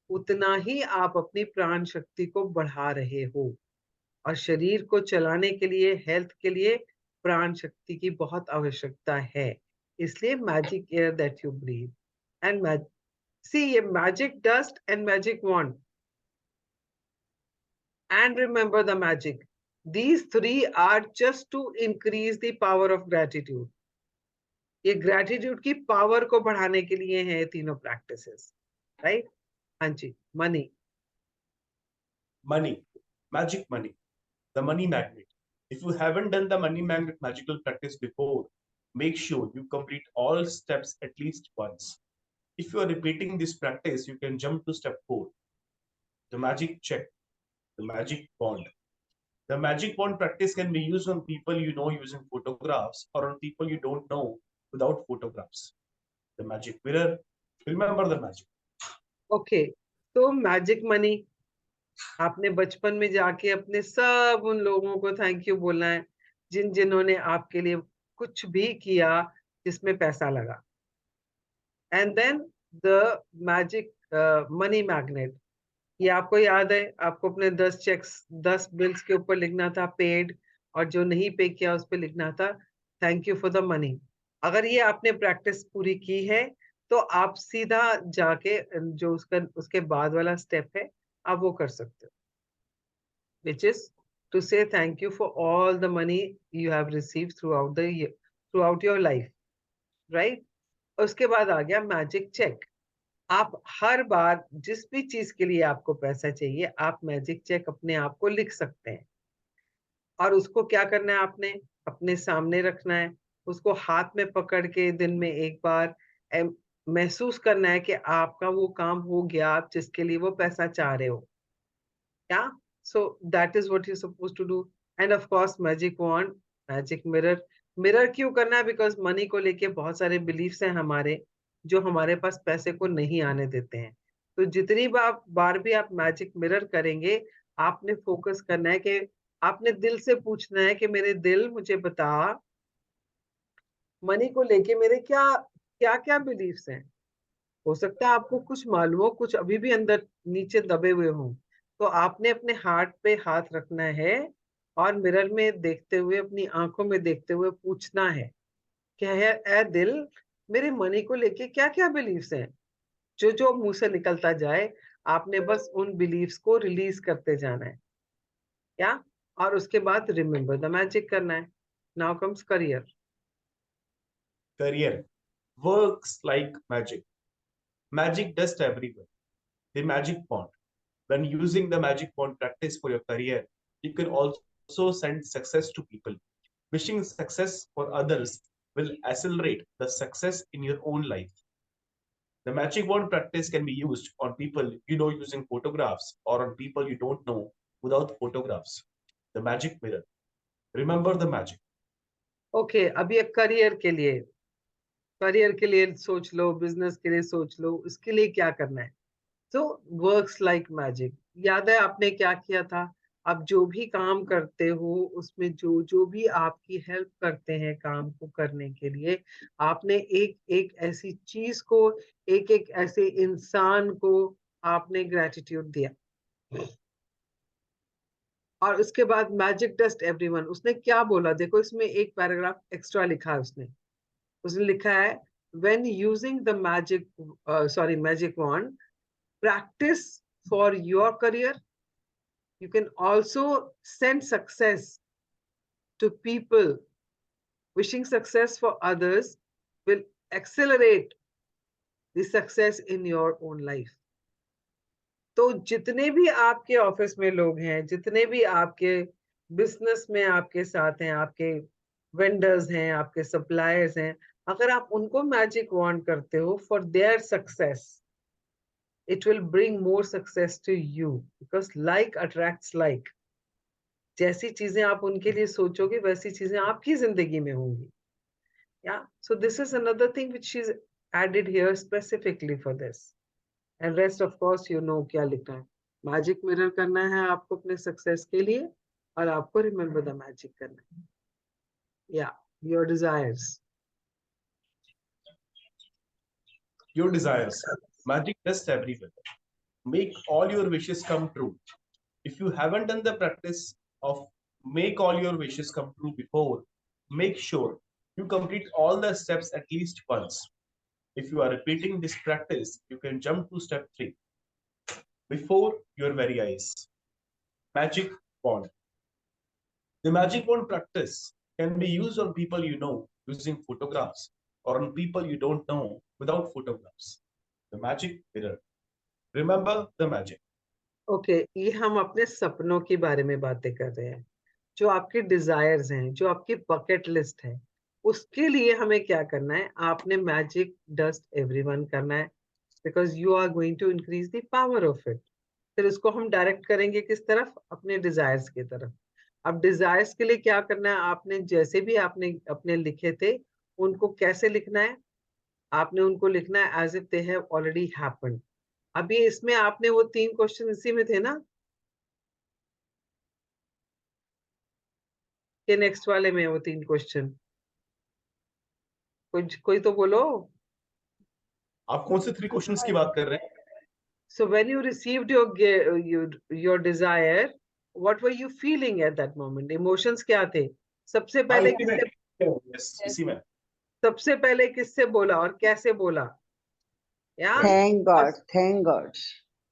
उतना ही आप अपनी प्राण शक्ति को बढ़ा रहे हो। और शरीर को चलाने के लिए, हेल्थ के लिए प्राण शक्ति की बहुत आवश्यकता है। इसलिए magic air that you breathe and see, ये magic dust and magic wand and remember the magic, these 3 are just to increase the power of gratitude। ये ग्रेटिट्यूड की पावर को बढ़ाने के लिए हैं तीनों प्रैक्टिसेस, राइट? हाँ जी, money. Money. Magic money. The money magnet. If you haven't done the money magnet magical practice before, make sure you complete all steps at least once. If you are repeating this practice, you can jump to step 4, the magic check, the magic bond. The magic bond practice can be used on people you know using photographs or on people you don't know without photographs. The magic mirror. Remember the magic. Okay, तो magic money, आपने बचपन में जाके अपने सब उन लोगों को थैंक यू बोलना है जिन्होंने आपके लिए कुछ भी किया जिसमें पैसा लगा। And then the magic money magnet, ये आपको याद है, आपको अपने 10 चेक्स, 10 बिल्स के ऊपर लिखना था पेड, और जो नहीं पे किया उस पर लिखना था thank you for the money. अगर ये आपने प्रैक्टिस पूरी की है तो आप सीधा जाके जो उसके बाद वाला स्टेप है, आप वो कर सकते हो, which is to say thank you for all the money you have received throughout the year, throughout your life, right? उसके बाद आ गया मैजिक चेक। आप हर बार जिस भी चीज के लिए आपको पैसा चाहिए, आप मैजिक चेक अपने आप को लिख सकते हैं। और उसको क्या करना है, आपने अपने सामने रखना है, उसको हाथ में पकड़ के दिन में एक बार महसूस करना है कि आपका वो काम हो गया, आप जिसके लिए वो पैसा चाह रहे हो। Yeah, so that is what you're supposed to do. And of course, magic wand, magic mirror. Mirror क्यों करना है? बिकॉज मनी को लेके बहुत सारे बिलीफ्स हैं हमारे, जो हमारे पास पैसे को नहीं आने देते हैं। तो जितनी बार भी आप मैजिक मिरर करेंगे, आपने फोकस करना है कि आपने दिल से पूछना है कि मेरे दिल मुझे बता, मनी को लेके मेरे क्या क्या क्या बिलीफ्स हैं। हो सकता है आपको कुछ मालूम हो, कुछ अभी भी अंदर नीचे दबे हुए हों। तो आपने अपने हार्ट पे हाथ रखना है और मिरर में देखते हुए, अपनी आंखों में देखते हुए पूछना है कि है ए दिल, मेरे मनी को लेके क्या क्या बिलीफ्स हैं। जो जो मुंह से निकलता जाए, आपने बस उन बिलीफ्स को रिलीज करते जाना है। क्या? और उसके बाद रिमेम्बर द मैजिक करना है। Now comes career. Career works like magic. Magic dust everywhere. The magic wand. When using the magic wand practice for your career, you can also send success to people. Wishing success for others will accelerate the success in your own life. The magic wand practice can be used on people you know using photographs or on people you don't know without photographs. The magic mirror. Remember the magic. Okay, अभी एक career के लिए सोच लो, business के लिए सोच लो, उसके लिए क्या करना है। तो वर्क्स लाइक मैजिक। याद है आपने क्या किया था? आप जो भी काम करते हो, उसमें जो जो भी आपकी हेल्प करते हैं काम को करने के लिए, आपने एक एक ऐसी चीज को, एक एक ऐसे इंसान को आपने ग्रेटिट्यूड दिया। और उसके बाद मैजिक डस्ट एवरीवन, उसने क्या बोला? देखो इसमें एक पैराग्राफ एक्स्ट्रा लिखा है उसने। उसने लिखा है when using the magic wand practice for your career, you can also send success to people. Wishing success for others will accelerate the success in your own life. तो जितने भी आपके ऑफिस में लोग हैं, जितने भी आपके बिजनेस में आपके साथ हैं, आपके वेंडर्स हैं, आपके सप्लायर्स हैं, अगर आप उनको मैजिक वॉन्ड करते हो for their success, it will bring more success to you because like attracts like. जैसी चीजें आप उनके लिए सोचोगे, वैसी चीजें आपकी जिंदगी में होंगी। Yeah, so this is another thing which is added here specifically for this. And rest of course you know क्या लिखना है। मैजिक मिरर करना है आपको अपने सक्सेस के लिए, और आपको रिमेम्बर द मैजिक करना है। Yeah, your desires. Your desires. Magic dust everywhere. Make all your wishes come true. If you haven't done the practice of make all your wishes come true before, make sure you complete all the steps at least once. If you are repeating this practice, you can jump to step 3 before your very eyes. Magic wand. The magic wand practice can be used on people you know using photographs or on people you don't know without photographs. The magic mirror. Remember the magic. Okay, ये हम अपने सपनों के बारे में बातें कर रहे हैं। जो आपके डिजायर्स हैं, जो आपकी बकेट लिस्ट है, उसके लिए हमें क्या करना है? आपने मैजिक डस्ट एवरीवन करना है, because you are going to increase the power of it. फिर उसको हम डायरेक्ट करेंगे किस तरफ? अपने डिजायर्स की तरफ। अब डिजायर्स के लिए क्या करना है? आपने जैसे भी आपने अपने लिखे थे, उनको कैसे लिखना है? आपने उनको लिखना है as if they have already happened. अभी इसमें आपने वो 3 क्वेश्चन इसी में थे ना, के नेक्स्ट वाले में वो 3 क्वेश्चन, कोई तो बोलो। आप कौन से 3 क्वेश्चंस की बात कर रहे हैं? So when you received your desire, what were you feeling at that moment? Emotions क्या थे? सबसे हाँ, पहले इसी में किससे yes, इसी में सबसे पहले किससे बोला और कैसे बोला? या थैंक गॉड, थैंक गॉड।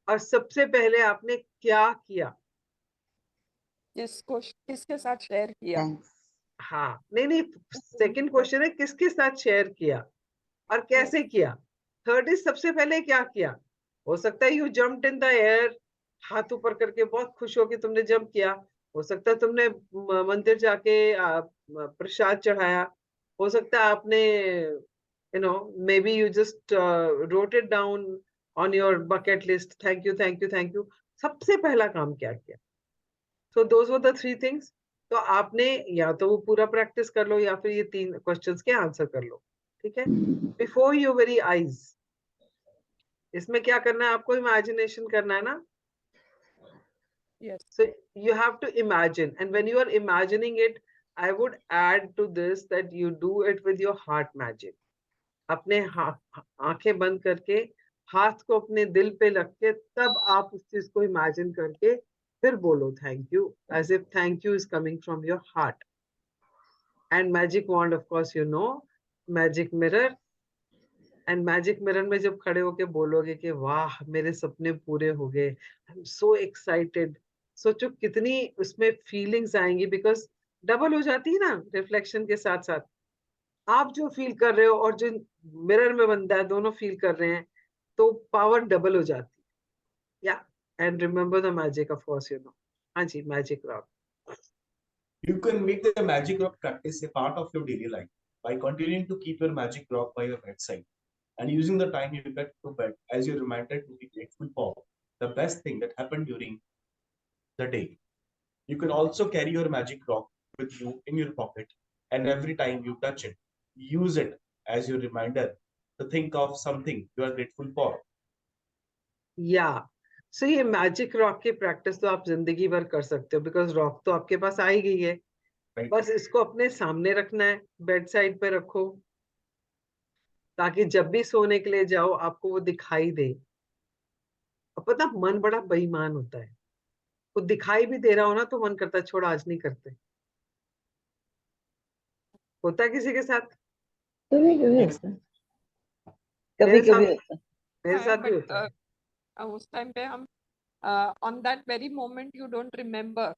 और सबसे पहले आपने क्या किया? किसके साथ शेयर किया? थैंक्स। हाँ, नहीं, सेकंड क्वेश्चन है किसके साथ शेयर किया और कैसे किया। थर्ड इज सबसे पहले क्या किया. हो सकता है you jumped in the air, हाथ ऊपर करके बहुत खुश हो कि तुमने जंप किया. हो सकता है तुमने मंदिर जाके प्रसाद चढ़ाया. हो सकता है आपने maybe you just wrote it down on your bucket list. Thank you, thank you, thank you. सबसे पहला काम क्या किया. So those were the three things. तो आपने या तो वो पूरा प्रैक्टिस कर लो या फिर ये 3 क्वेश्चंस के आंसर कर लो. ठीक है. Before your very eyes. इसमें क्या करना है आपको, इमेजिनेशन करना है ना. Yes. So you have to imagine, and when you are imagining it, I would add to this that you do it with your heart magic. अपने आंखें बंद करके हाथ को अपने दिल पे रख के तब आप उस चीज को इमेजिन करके फिर बोलो thank you, as if thank you is coming from your heart. And magic wand, of course, magic mirror. And magic mirror में जब खड़े होके बोलोगे कि वाह मेरे सपने पूरे हो गए, आई एम सो एक्साइटेड. सोचो कितनी उसमें फीलिंग्स आएंगी, बिकॉज डबल हो जाती है ना रिफ्लेक्शन के साथ साथ. आप जो फील कर रहे हो और जो मिरर में बंदा है, दोनों फील कर रहे हैं, तो पावर डबल हो जाती है. या and remember the magic, of course हाँ जी, magic rock. You can make the magic rock practice a part of your daily life by continuing to keep your magic rock by your bedside and using the time you get to bed as your reminder to be grateful for the best thing that happened during the day. You can also carry your magic rock with you in your pocket, and every time you touch it, use it as your reminder to think of something you are grateful for. या सो ये magic rock की practice तो आप जिंदगी भर कर सकते हो, बिकॉज रॉक तो आपके पास आ ही गई है. Right? बस इसको अपने सामने रखना है, बेड साइड पे रखो, ताकि जब भी सोने के लिए जाओ आपको वो दिखाई दे. अब पता, मन बड़ा बेईमान होता है. वो दिखाई भी दे रहा हो ना तो मन करता है छोड़ आज नहीं करते. होता है किसी के साथ? कभी कभी Yes. होता है, कभी कभी होता है. मेरे साथ भी but होता है. उस टाइम पे हम on that very moment you don't remember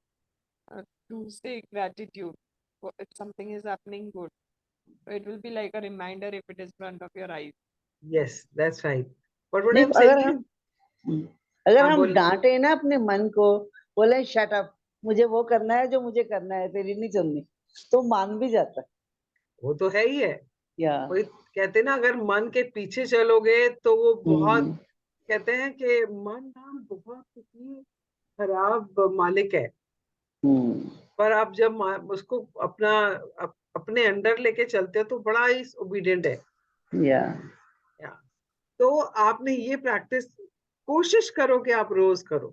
to say gratitude if something is happening good. So it will be like a reminder if it is in front of your eyes. Yes that's right. But what I नहीं, M अगर saying, अगर हाँ हम बोलिए. डांटे ना अपने मन को, बोले शट अप, मुझे वो करना है जो मुझे करना है, तेरी नहीं सुननी, तो मान भी जाता है. वो तो है ही है. या वही कहते ना, अगर मन के पीछे चलोगे तो वो बहुत, कहते हैं कि मन ना बहुत ही खराब मालिक है. पर आप जब उसको अपने अंडर लेके चलते हो तो बड़ा ही ओबीडियंट है. या या तो आपने ये प्रैक्टिस कोशिश करो कि आप रोज करो,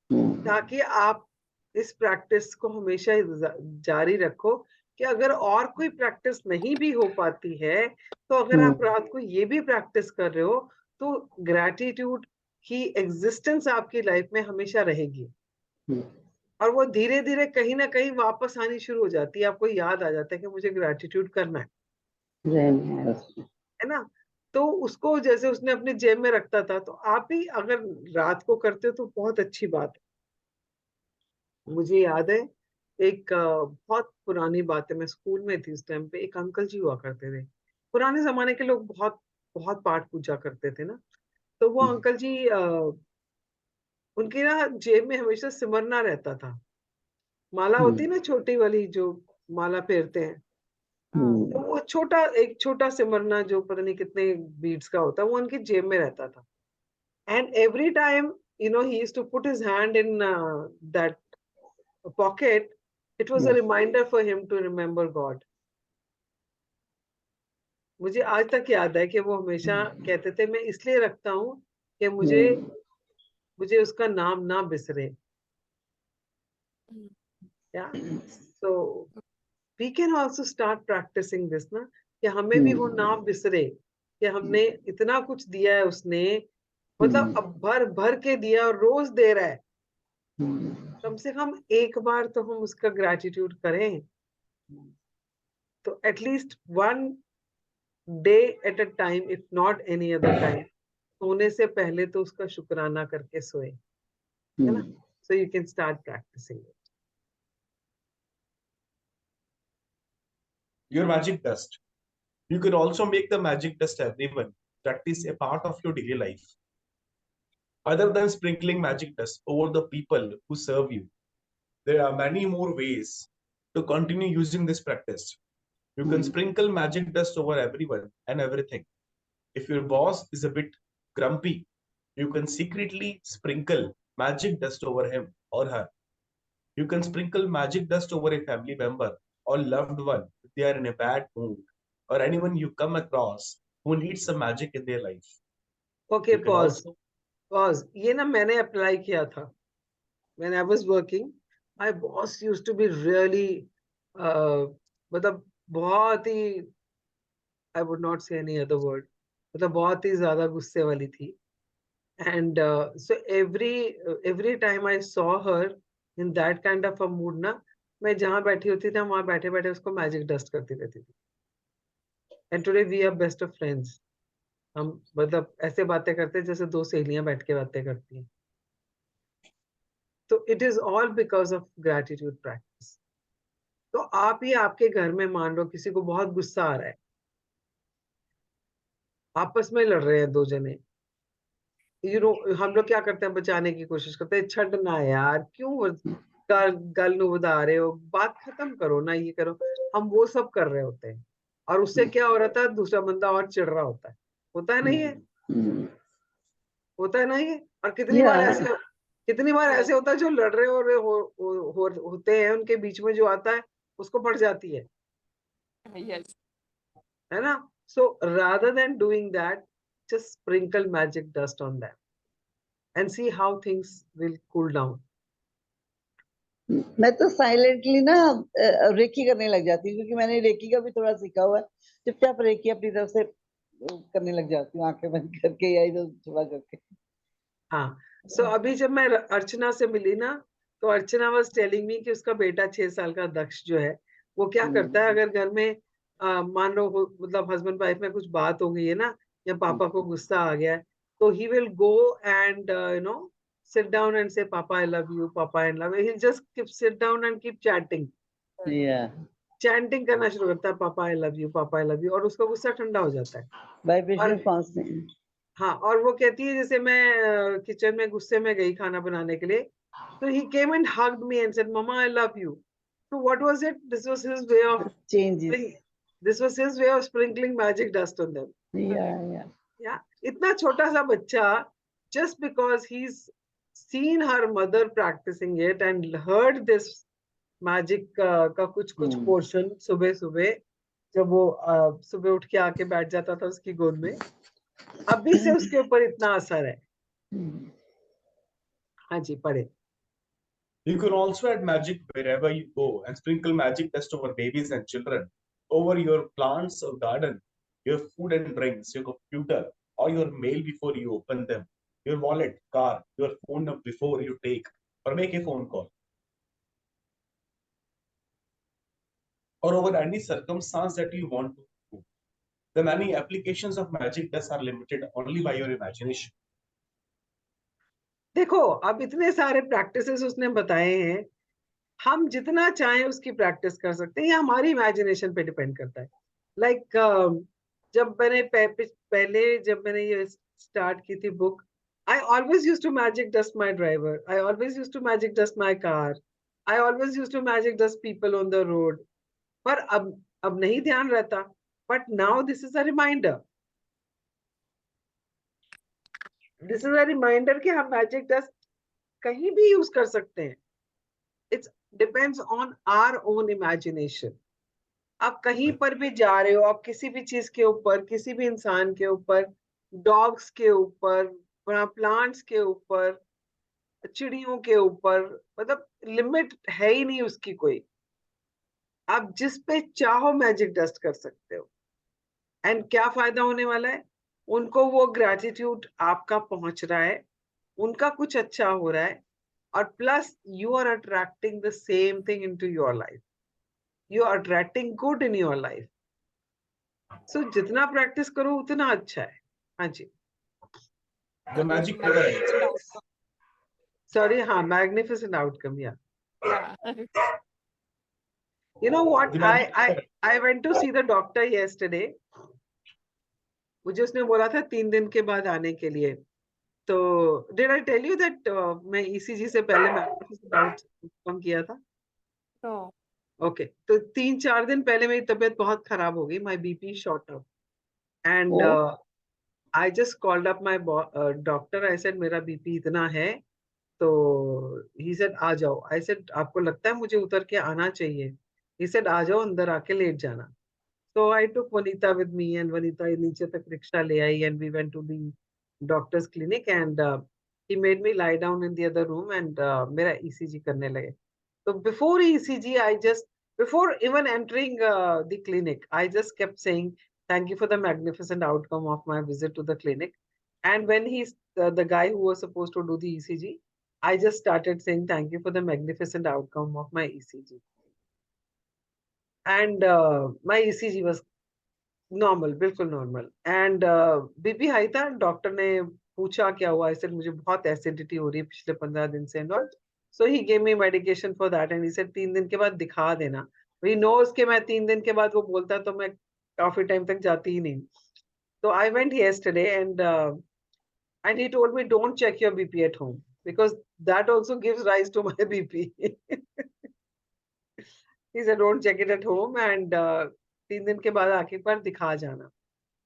ताकि आप इस प्रैक्टिस को हमेशा जारी रखो. कि अगर और कोई प्रैक्टिस नहीं भी हो पाती है, तो अगर आप रात को ये भी प्रैक्टिस कर रहे हो, तो ग्रैटिट्यूड की एग्जिस्टेंस आपकी लाइफ में हमेशा रहेगी. और वो धीरे धीरे कहीं ना कहीं वापस आनी शुरू हो जाती है. आपको याद आ जाता है कि मुझे ग्रैटिट्यूड करना है ना. तो उसको जैसे उसने अपने जेब में रखता था, तो आप भी अगर रात को करते हो तो बहुत अच्छी बात है. मुझे याद है एक बहुत पुरानी बात है, मैं स्कूल में थी उस टाइम पे. एक अंकल जी हुआ करते थे. पुराने जमाने के लोग बहुत बहुत पाठ पूजा करते थे ना. तो वो अंकल जी उनकी ना जेब में हमेशा सिमरना रहता था. माला होती है ना छोटी वाली, जो माला फेरते हैं, तो वो एक छोटा सिमरना जो पता नहीं कितने बीड्स का होता है, वो उनकी जेब में रहता था. And every time he used to put his hand in that pocket. It was a reminder for him to remember God. मुझे आज तक याद है कि वो हमेशा कहते थे मैं इसलिए रखता हूँ कि मुझे उसका नाम ना बिसरे. Yeah. So we can also start practicing this ना, कि हमें भी वो ना बिसरे कि हमने इतना कुछ दिया है उसने, मतलब अब भर भर के दिया और रोज दे रहा है. कम से कम एक बार तो हम उसका ग्रैटिट्यूड करें. तो at least 1 day at a time, if not any other time, सोने से पहले तो उसका शुक्राना करके सोए, है ना. So you can start practicing it. Your magic dust. You can also make the magic dust everyone practice a part of your daily life. Other than sprinkling magic dust over the people who serve you, there are many more ways to continue using this practice. You can sprinkle magic dust over everyone and everything. If your boss is a bit grumpy, you can secretly sprinkle magic dust over him or her. You can sprinkle magic dust over a family member or loved one if they are in a bad mood, or anyone you come across who needs some magic in their life. Okay, You can pause. also Pause. ये ना मैंने apply किया था. When I was working, my boss used to be really, मतलब बहुत ही, I would not say any other word. मतलब बहुत ही ज्यादा गुस्से वाली थी. And so every time I saw her in that kind of a mood ना, मैं जहाँ बैठी होती थी वहां बैठे बैठे उसको मैजिक डस्ट करती रहती थी. And today we are best of friends. हम मतलब ऐसे बातें करते हैं जैसे दो सहेलियां बैठ के बातें करती हैं. तो it is all because of gratitude practice. तो आप ही आपके घर में मान लो किसी को बहुत गुस्सा आ रहा है, आपस में लड़ रहे हैं दो जने, हम लोग क्या करते हैं, बचाने की कोशिश करते हैं, छड़ना यार क्यों गल नु बधा रहे हो, बात खत्म करो ना, ये करो. हम वो सब कर रहे होते हैं और उससे क्या हो रहा था, दूसरा बंदा और चिढ़ रहा होता है नहीं है, होता है नहीं है. और कितनी बार ऐसे होता है जो लड़ रहे होते हैं उनके बीच में जो आता है उसको पड़ जाती है. Yes. है ना. So rather than doing that, just sprinkle magic dust on them and see how things will cool down. मैं तो साइलेंटली ना रेकी करने लग जाती हूँ, क्योंकि मैंने रेकी का भी थोड़ा सीखा हुआ है. चुपचाप रेकी अपनी तरफ से करने लग जाती हूँ, आंखें बंद करके या इधर थोड़ा करके. हाँ. So अभी जब मैं अर्चना से मिली ना, तो अर्चना was telling me कि उसका बेटा 6 साल का दक्ष जो है वो क्या करता है, अगर घर में मान लो मतलब हस्बैंड वाइफ में कुछ बात हो गई है ना, या पापा को गुस्सा आ गया है, तो he will go and sit down and say Papa I love you, Papa I love you. He'll just sit down and keep chanting. Chanting करना शुरू करता है, पापा आई लव यू, पापा आई लव यू, और उसका गुस्सा ठंडा हो जाता है. Vibration fasting. हाँ. और वो कहती है जैसे मैं किचन में गुस्से में गई खाना बनाने के लिए, तो he came and hugged me and said mama I love you. So what was it? This was his way of changes. This was his way of sprinkling magic dust on them. Yeah. इतना छोटा सा बच्चा, just because he's seen her mother practicing it and heard this magic का कुछ portion सुबह सुबह जब वो सुबह उठ के आके बैठ जाता था उसकी गोद में, अभी से उसके ऊपर इतना असर है. हाँ जी, पढ़े. You can also add magic wherever you go and sprinkle magic dust over babies and children, over your plants or garden, your food and drinks, your computer or your mail before you open them, your wallet, car, your phone before you take or make a phone call, or over any circumstance that you want to do. The many applications of magic dust are limited only by your imagination. देखो अब इतने सारे practices उसने बताए हैं, हम जितना चाहें उसकी प्रैक्टिस कर सकते हैं, ये हमारी इमेजिनेशन पे डिपेंड करता है. लाइक जब मैंने पहले जब मैंने ये स्टार्ट की थी book, I always used to magic dust my driver, I always used to magic dust my car, I always used to magic dust people on the road. पर अब नहीं ध्यान रहता. But now this is a reminder. This is a reminder कि हम magic dust कहीं भी use कर सकते हैं. It depends on our own imagination. आप कहीं पर भी जा रहे हो, आप किसी भी चीज के ऊपर, किसी भी इंसान के ऊपर, डॉग्स के ऊपर, प्लांट्स के ऊपर, चिड़ियों के ऊपर, मतलब लिमिट है ही नहीं उसकी कोई. आप जिस पे चाहो मैजिक डस्ट कर सकते हो. एंड क्या फायदा होने वाला है, उनको वो ग्रेटिट्यूड आपका पहुंच रहा है, उनका कुछ अच्छा हो रहा है, और plus you are attracting the same thing into your life. You are attracting good in your life. So जितना प्रैक्टिस करो उतना अच्छा है. हाँ जी. The magic never ends. Sorry, हाँ, magnificent outcome, yeah. Yeah. You know what? I went to see the doctor yesterday. मुझे उसने बोला था 3 दिन के बाद आने के लिए। तो did I tell you that मैं ईसीजी से पहले मैग्निफिसेंट आउटकम किया था? No. ओके, तो 3-4 दिन पहले मेरी तबीयत बहुत खराब हो गई, my BP shot up and oh I just called up my doctor, I said मेरा बीपी इतना है, तो ही सेड आ जाओ। आई सेड आपको लगता है मुझे उतर के आना चाहिए? ही सेड आ जाओ, अंदर आके लेट जाना। So I took Vanita with me, and Vanita नीचे तक रिक्शा ले आई, and we went to the doctor's clinic, and he made me lie down in the other room, and मेरा ECG करने लगे। So before ECG, before even entering the clinic, I just kept saying, "Thank you for the magnificent outcome of my visit to the clinic." And when the guy who was supposed to do the ECG, I just started saying, "Thank you for the magnificent outcome of my ECG." And my ECG was normal, बिल्कुल normal. And BP high था। Doctor ने पूछा क्या हुआ, I said मुझे बहुत acidity हो रही है पिछले 15 दिन से and all. So he gave me medication for that and he said 3 दिन के बाद दिखा देना। ही नोस के मैं 3 दिन के बाद वो बोलता तो मैं काफी टाइम तक जाती ही नहीं। तो I went yesterday and he told me don't check your BP at home because that also gives rise to my BP. He said don't check it at home and 3 दिन के बाद आके एक बार दिखा जाना।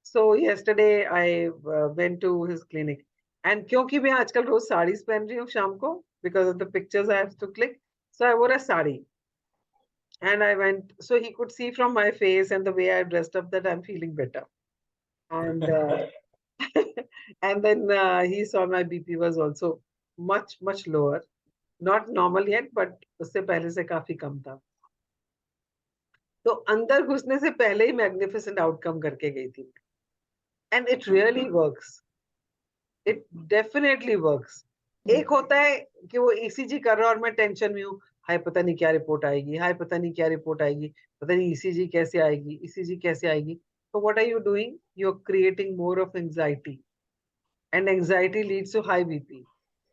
So yesterday I went to his clinic, and क्योंकि मैं आजकल रोज साड़ीज पहन रही हूँ शाम को because of the pictures I have to click, so I wore a sari and I went, so he could see from my face and the way I dressed up that I'm feeling better, and and then he saw my BP was also much lower, not normal yet, but उससे पहले से काफी कम था। तो अंदर घुसने से पहले ही मैग्निफिसेंट आउटकम करके गई थी, and it really works. It definitely works. एक होता है कि वो ईसीजी कर रहा है और मैं टेंशन में हूँ, हाय पता नहीं क्या रिपोर्ट आएगी, हाय पता नहीं क्या रिपोर्ट आएगी, पता नहीं ईसीजी कैसे आएगी, ईसीजी कैसे आएगी। तो what are you doing? You are creating more of anxiety, and anxiety leads to high BP,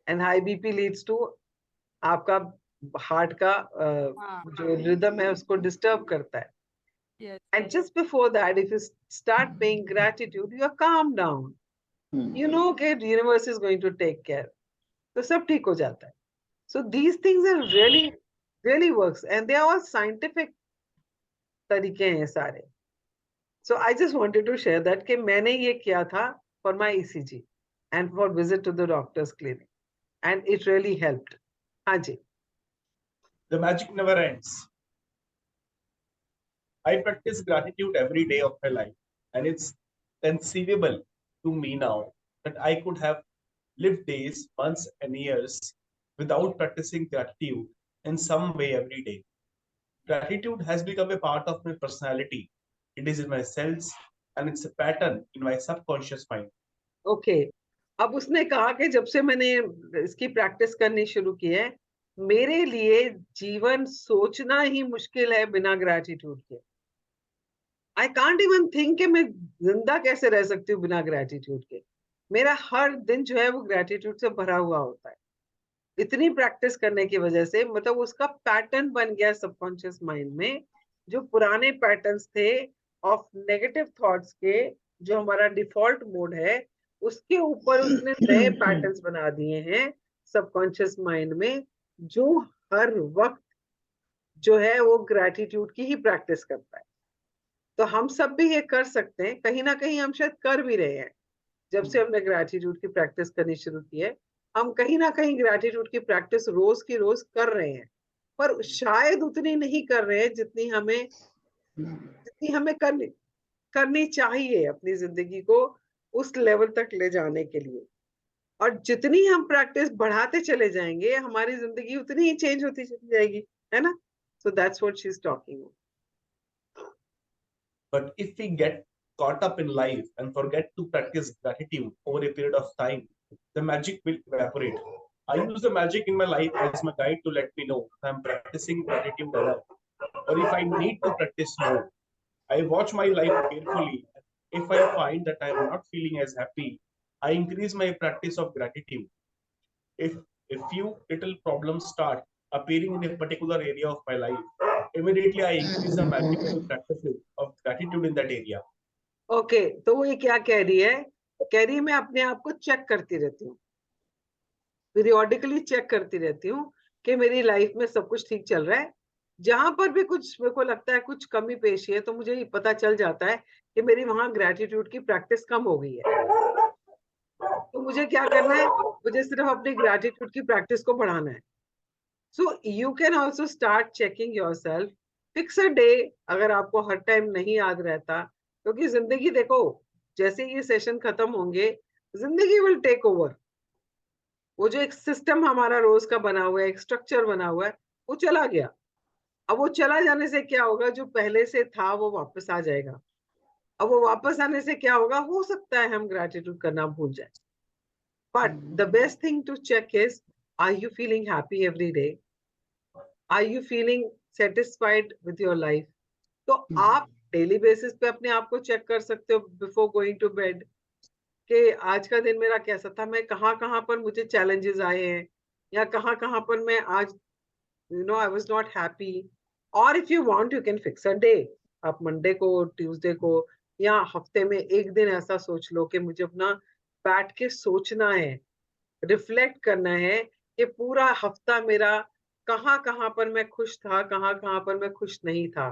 and high BP leads to आपका हार्ट का हाँ, जो रिदम है उसको डिस्टर्ब करता है। yes, and just before that if you start paying gratitude, you are calm down, you know कि universe is going to take care, तो सब ठीक हो जाता है। So these things are really works, and they are all scientific तरीके हैं सारे। So I just wanted to share that कि मैंने ये किया था for my ECG and for visit to the doctor's clinic, and it really helped. हाँ जी। The magic never ends. I practice gratitude every day of my life, and it's conceivable to me now that I could have lived days, months, and years without practicing gratitude in some way every day. Gratitude has become a part of my personality. It is in my cells, and it's a pattern in my subconscious mind. Okay, अब उसने कहा कि जब से मैंने इसकी practice करनी शुरू की है, मेरे लिए जीवन सोचना ही मुश्किल है बिना ग्रैटिट्यूड के। आई कांट इवन थिंक कि मैं जिंदा कैसे रह सकती हूँ बिना ग्रैटिट्यूड के। मेरा हर दिन जो है वो ग्रैटिट्यूड से भरा हुआ होता है। इतनी प्रैक्टिस करने की वजह से मतलब उसका पैटर्न बन गया सबकॉन्शियस माइंड में, जो पुराने पैटर्न्स थे ऑफ नेगेटिव थॉट्स के, जो हमारा डिफॉल्ट मोड है, उसके ऊपर उसने नए पैटर्न्स बना दिए हैं सबकॉन्शियस माइंड में, जो हर वक्त जो है वो ग्रैटिट्यूड की ही प्रैक्टिस करता है। तो हम सब भी ये कर सकते हैं, कहीं ना कहीं हम शायद कर भी रहे हैं। जब से हमने ग्रैटिट्यूड की प्रैक्टिस करनी शुरू की है, हम कहीं ना कहीं ग्रैटिट्यूड की प्रैक्टिस रोज की रोज कर रहे हैं, पर शायद उतनी नहीं कर रहे हैं जितनी हमें करनी चाहिए अपनी जिंदगी को उस लेवल तक ले जाने के लिए। और जितनी हम प्रैक्टिस बढ़ाते चले जाएंगे, हमारी जिंदगी उतनी ही चेंज होती चली जाएगी, है ना? So that's what she is talking. But if we get caught up in life and forget to practice gratitude over a period of time, the magic will evaporate. I use the magic in my life as my guide to let me know if I'm practicing gratitude enough or if I need to practice more. I watch my life carefully. If I find that I'm not feeling as happy, I increase my practice of gratitude. If a few little problems start appearing in a particular area of my life, immediately I increase the magical practices of gratitude in that area. Okay, तो वो ये क्या कह रही है? कह रही है मैं अपने आप को चेक करती रहती हूँ, पीरियोडिकली चेक करती रहती हूँ कि मेरी लाइफ में सब कुछ ठीक चल रहा है। जहां पर भी कुछ मेरे को लगता है कुछ कमी पेशी है, तो मुझे ये पता चल जाता है कि मेरी वहां ग्रेटिट्यूड की प्रैक्टिस कम हो गई है। तो मुझे क्या करना है? मुझे सिर्फ अपनी ग्रेटिट्यूड की प्रैक्टिस को बढ़ाना है। So you can also start checking your self. Fix a day, अगर आपको हर टाइम नहीं याद रहता, क्योंकि जिंदगी देखो, जैसे ये सेशन खत्म होंगे, जिंदगी विल टेक ओवर। वो जो एक सिस्टम हमारा रोज का बना हुआ है, एक स्ट्रक्चर बना हुआ है, वो चला गया। अब वो चला जाने से क्या होगा? जो पहले से था वो वापस आ जाएगा। अब वो वापस आने से क्या होगा? हो सकता है हम ग्रेटिट्यूड करना भूल जाए। But the best thing to check is, are you feeling happy every day? Are you feeling satisfied with your life? तो आप डेली बेसिस पे अपने आप को चेक कर सकते हो बिफोर गोइंग टू बेड, कि आज का दिन मेरा कैसा था, मैं कहाँ कहाँ पर मुझे चैलेंजेस आए हैं, या कहाँ कहाँ पर मैं आज I was not happy. Or if you want, you can fix a day. आप मंडे को, ट्यूसडे को, या हफ्ते में एक दिन ऐसा सोच लो कि मुझे अपना बैठ के सोचना है, रिफ्लेक्ट करना है कि पूरा हफ्ता मेरा कहाँ कहाँ पर मैं खुश था, कहाँ कहाँ पर मैं खुश नहीं था,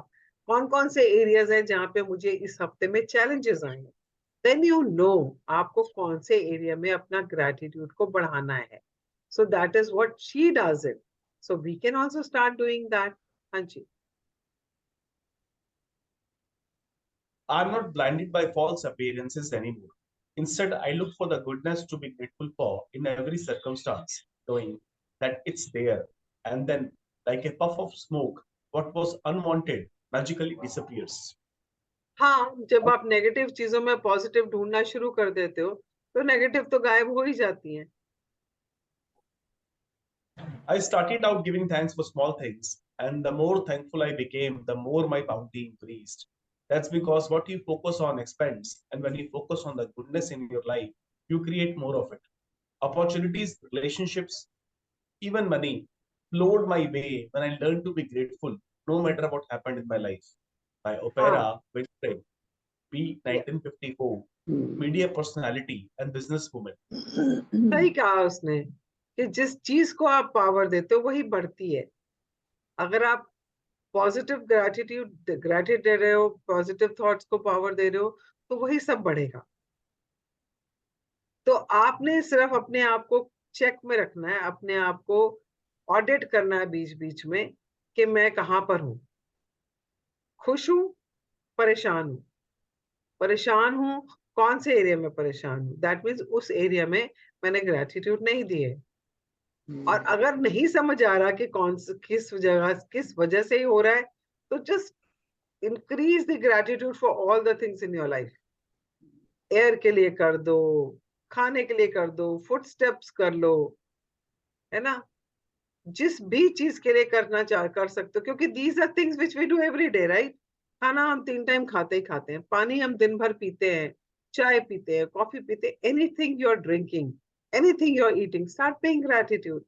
कौन कौन से एरियाज है जहाँ पे मुझे इस हफ्ते में चैलेंजेस आए हैं। देन यू नो आपको कौन से एरिया में अपना ग्रेटिट्यूड को बढ़ाना है। So that is what she does it. So we can also start doing that. हाँ जी। I'm not blinded by false appearances anymore. Instead, I look for the goodness to be grateful for in every circumstance, knowing that it's there. And then, like a puff of smoke, what was unwanted magically disappears. हाँ, जब आप negative चीजों में positive ढूंढना शुरू कर देते हो, तो नेगेटिव तो गायब हो ही जाती हैं। I started out giving thanks for small things, and the more thankful I became, the more my bounty increased. That's because what you focus on expands, and when you focus on the goodness in your life, you create more of it. Opportunities, relationships, even money flowed my way when I learned to be grateful no matter what happened in my life. My हाँ, opera, Winfrey, B. 1954, media personality, and businesswoman. सही कहा उसने कि जिस चीज को आप power देते हो वही बढ़ती है। अगर आप पॉजिटिव ग्रेटिट्यूड दे रहे हो, पॉजिटिव थॉट्स को पावर दे रहे हो, तो वही सब बढ़ेगा। तो आपने सिर्फ अपने आप को चेक में रखना है, अपने आप को ऑडिट करना है बीच बीच में, कि मैं कहाँ पर हूँ, खुश हूँ, परेशान हूँ। परेशान हूँ, कौन से एरिया में परेशान हूँ? दैट मीन्स उस एरिया में मैंने ग्रेटिट्यूड नहीं दी है। और अगर नहीं समझ आ रहा कि किस वजह से ही हो रहा है, तो just increase the gratitude for all the things in your life. Air के लिए कर दो, खाने के लिए कर दो, फुट स्टेप्स कर लो, है ना? जिस भी चीज के लिए करना चाह कर सकते हो, क्योंकि these are things which we do every day, right? खाना हम 3 टाइम खाते ही खाते हैं, पानी हम दिन भर पीते हैं, चाय पीते हैं, कॉफी पीते हैं, anything you are drinking, anything you are eating, start paying gratitude.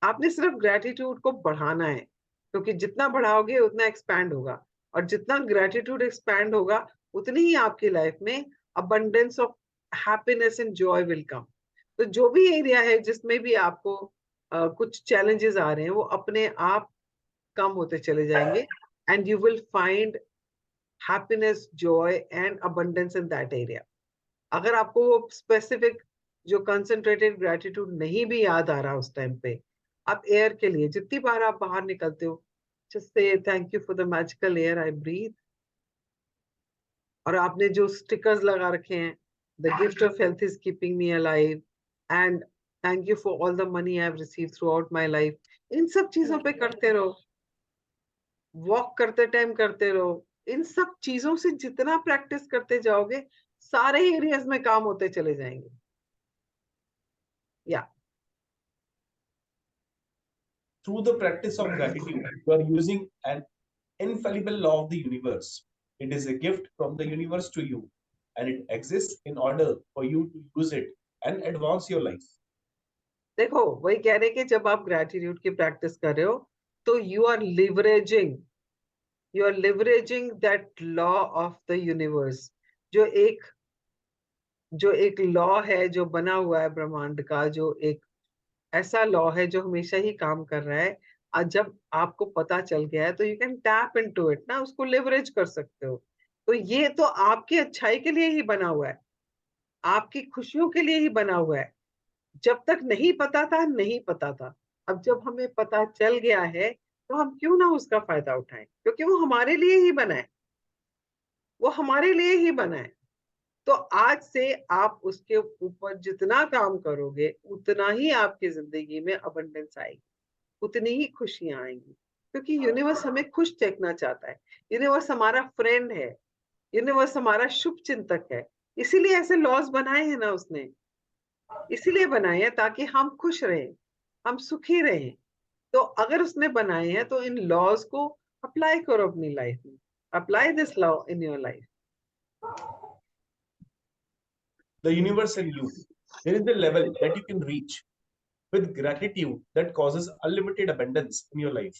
आपने सिर्फ ग्रेटिट्यूड को बढ़ाना है, क्योंकि जितना बढ़ाओगे उतना एक्सपैंड होगा, और जितना ग्रेटिट्यूड एक्सपैंड होगा उतनी ही आपकी लाइफ में abundance of happiness and Joy will come. तो जो भी एरिया है जिसमें भी आपको कुछ चैलेंजेस आ रहे हैं, वो अपने आप कम होते चले जाएंगे, and you will find happiness, Joy and abundance in that area. अगर आपको वो स्पेसिफिक जो कंसंट्रेटेड ग्रेटिट्यूड नहीं भी याद आ रहा उस टाइम पे, आप एयर के लिए जितनी बार आप बाहर निकलते हो, just say thank you for the magical air I breathe. और आपने जो स्टिकर्स लगा रखे हैं, the gift of health is keeping me alive, and thank you for all the money I have received throughout my life, इन सब चीजों पे करते रहो। वॉक करते टाइम करते रहो। इन सब चीजों से जितना प्रैक्टिस करते जाओगे, सारे एरियाज में काम होते चले जाएंगे। या Through the practice of gratitude, you are using an infallible law of the universe. It is a gift from the universe to you, and it exists in order for you to use it and advance your life. देखो, वही कह रहे कि जब आप gratitude की practice कर रहे हो, तो you are leveraging that law of the universe, जो एक लॉ है जो बना हुआ है ब्रह्मांड का, जो एक ऐसा लॉ है जो हमेशा ही काम कर रहा है, और जब आपको पता चल गया है तो you can tap into it ना, उसको लेवरेज कर सकते हो। तो ये तो आपकी अच्छाई के लिए ही बना हुआ है, आपकी खुशियों के लिए ही बना हुआ है। जब तक नहीं पता था, नहीं पता था। अब जब हमें पता चल गया है तो हम क्यों ना उसका फायदा उठाएं, क्योंकि वो हमारे लिए ही बना है, वो हमारे लिए ही बना है। तो आज से आप उसके ऊपर जितना काम करोगे, उतना ही आपकी जिंदगी में अबंडेंस आएगी, उतनी ही खुशियां आएंगी, क्योंकि यूनिवर्स हमें खुश देखना चाहता है। यूनिवर्स हमारा फ्रेंड है, यूनिवर्स हमारा शुभ चिंतक है। इसीलिए ऐसे लॉज बनाए हैं ना उसने, इसीलिए बनाए हैं ताकि हम खुश रहें, हम सुखी रहें। तो अगर उसने बनाए हैं तो इन लॉज को अप्लाई करो अपनी लाइफ में, apply this law in your life. The universe and you. There is a level that you can reach with gratitude that causes unlimited abundance in your life.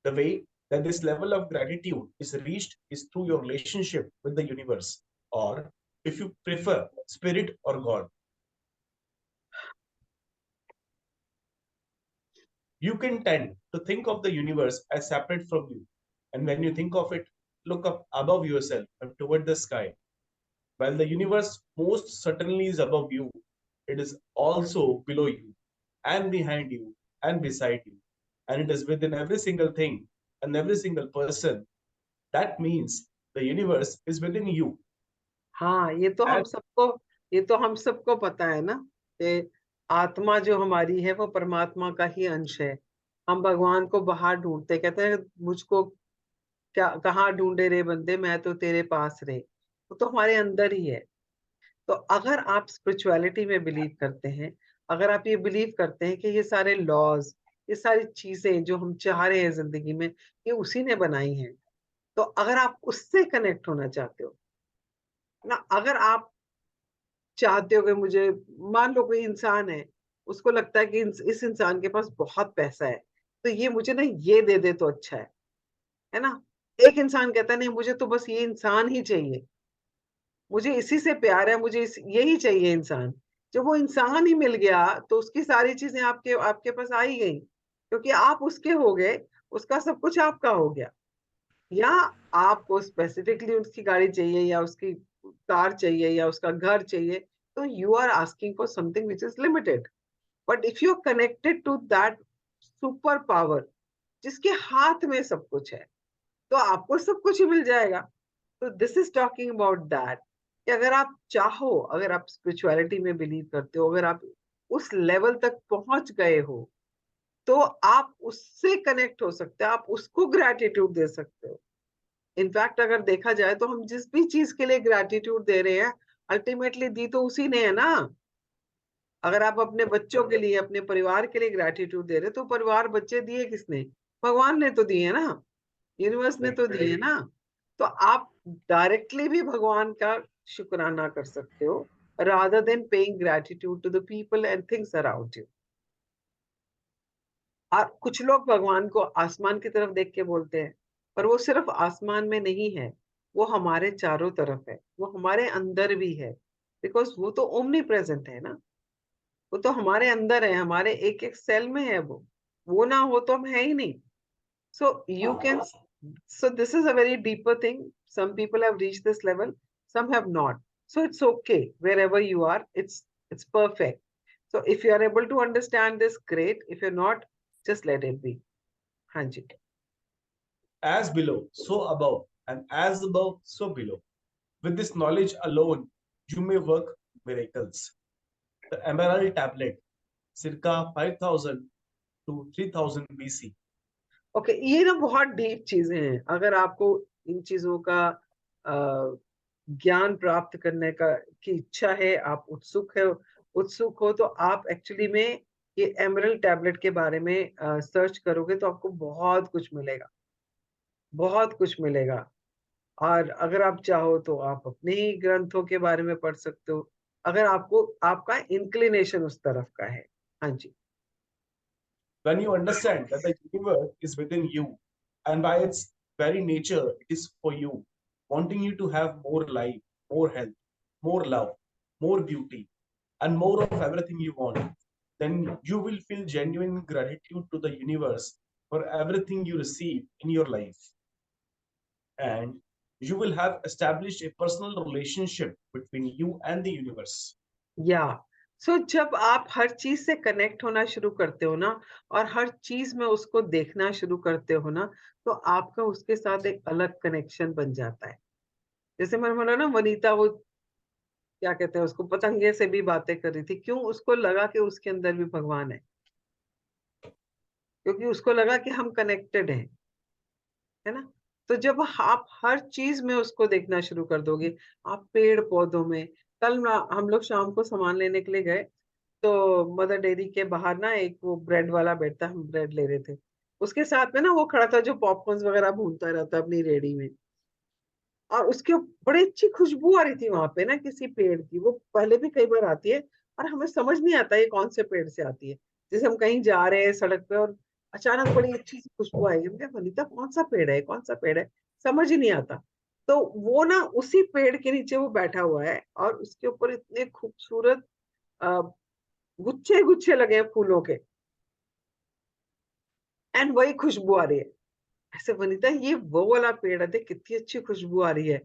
The way that this level of gratitude is reached is through your relationship with the universe, or if you prefer, spirit or God. You can tend to think of the universe as separate from you. And when you think of it, look up above yourself and toward the sky. While the universe most certainly is above you, it is also below you, and behind you, and beside you. And it is within every single thing and every single person. That means the universe is within you. हाँ, ये तो हम सबको पता है ना कि आत्मा जो हमारी है वो परमात्मा का ही अंश है। हम भगवान को बाहर ढूंढते, कहते हैं मुझको क्या कहाँ ढूंढे रे बंदे, मैं तो तेरे पास रे। वो तो हमारे अंदर ही है। तो अगर आप स्पिरिचुअलिटी में बिलीव करते हैं, अगर आप ये बिलीव करते हैं कि ये सारे लॉज, ये सारी चीजें जो हम चाह रहे हैं जिंदगी में, ये उसी ने बनाई हैं, तो अगर आप उससे कनेक्ट होना चाहते हो ना, अगर आप चाहते हो कि मुझे, मान लो कोई इंसान है, उसको लगता है कि इस इंसान के पास बहुत पैसा है, तो ये मुझे ना ये दे दे तो अच्छा है ना। एक इंसान कहता है नहीं, मुझे तो बस ये इंसान ही चाहिए, मुझे इसी से प्यार है, मुझे यही चाहिए इंसान। जब वो इंसान ही मिल गया तो उसकी सारी चीजें आपके आपके पास आ ही गई, क्योंकि आप उसके हो गए, उसका सब कुछ आपका हो गया। या आपको स्पेसिफिकली उसकी गाड़ी चाहिए, या उसकी कार चाहिए, या उसका घर चाहिए, तो you are asking for something which is limited. But if you are connected to that super power जिसके हाथ में सब कुछ है, तो आपको सब कुछ ही मिल जाएगा। तो this is talking about that कि अगर आप चाहो, अगर आप स्पिरिचुअलिटी में बिलीव करते हो, अगर आप उस लेवल तक पहुंच गए हो, तो आप उससे कनेक्ट हो सकते हो, आप उसको ग्रैटिट्यूड दे सकते हो। इनफैक्ट अगर देखा जाए तो हम जिस भी चीज के लिए ग्रैटिट्यूड दे रहे हैं, अल्टीमेटली दी तो उसी ने है ना। अगर आप अपने बच्चों के लिए, अपने परिवार के लिए ग्रैटिट्यूड दे रहे हो, तो परिवार बच्चे दिए किसने? भगवान ने तो दिए ना, यूनिवर्स ने तो दिए ना। तो आप डायरेक्टली भी भगवान का शुक्राना कर सकते हो, rather than paying gratitude to the people and things around you। और कुछ लोग भगवान को आसमान की तरफ देख के बोलते हैं, पर वो सिर्फ आसमान में नहीं है, वो हमारे चारों तरफ है, वो हमारे अंदर भी है, बिकॉज वो तो ओमनी प्रेजेंट है ना, वो तो हमारे अंदर है, हमारे एक एक सेल में है। वो ना हो तो हम है ही नहीं। So you can, so this is a very deeper thing. Some people have reached this level, some have not. So it's okay wherever you are. It's perfect. So if you are able to understand this, great. If you're not, just let it be. Hanji. As below, so above, and as above, so below. With this knowledge alone, you may work miracles. The Emerald Tablet, circa 5000 to 3000 BC. Okay, ये ना बहुत deep चीजें हैं। अगर आपको इन चीजों का ज्ञान प्राप्त करने का की इच्छा है, आप उत्सुक हो, तो आप एक्चुअली में ये एमरल्ड टैबलेट के बारे में सर्च करोगे तो आपको बहुत कुछ मिलेगा, बहुत कुछ मिलेगा। और अगर आप चाहो तो आप अपने ही ग्रंथों के बारे में पढ़ सकते हो, अगर आपको आपका इंक्लिनेशन उस तरफ का है। हाँ जी। When you understand that the universe is within you, and by its very nature, it is for you, wanting you to have more life, more health, more love, more beauty, and more of everything you want, then you will feel genuine gratitude to the universe for everything you receive in your life. And you will have established a personal relationship between you and the universe. या सो जब आप हर चीज से connect होना शुरू करते हो ना, और हर चीज में उसको देखना शुरू करते हो ना, तो आपका उसके साथ एक अलग कनेक्शन बन जाता है। जैसे मैंने बोला ना, वनीता वो क्या कहते हैं उसको, पतंगे से भी बातें कर रही थी। क्यों? उसको लगा कि उसके अंदर भी भगवान है, क्योंकि उसको लगा कि हम कनेक्टेड हैं, है ना। तो जब आप हर चीज में उसको देखना शुरू कर दोगे, आप पेड़ पौधों में। कल हम लोग शाम को सामान लेने के लिए गए, तो मदर डेयरी के बाहर ना एक वो ब्रेड वाला बैठता, हम ब्रेड ले रहे थे, उसके साथ में ना वो खड़ा था जो पॉपकॉर्न वगैरह भूनता रहता अपनी रेडी में, और उसके बड़ी अच्छी खुशबू आ रही थी वहां पे ना किसी पेड़ की। वो पहले भी कई बार आती है, और हमें समझ नहीं आता ये कौन से पेड़ से आती है। जैसे हम कहीं जा रहे हैं सड़क पे, और अचानक बड़ी अच्छी सी खुशबू आएगी, हम कहा वनीता कौन सा पेड़ है, कौन सा पेड़ है, समझ ही नहीं आता। तो वो ना उसी पेड़ के नीचे वो बैठा हुआ है, और उसके ऊपर इतने खूबसूरत गुच्छे गुच्छे लगे हैं फूलों के, एंड वही खुशबू आ रही है। ऐसे वनीता ये वो वाला पेड़ है, देख कितनी अच्छी खुशबू आ रही है,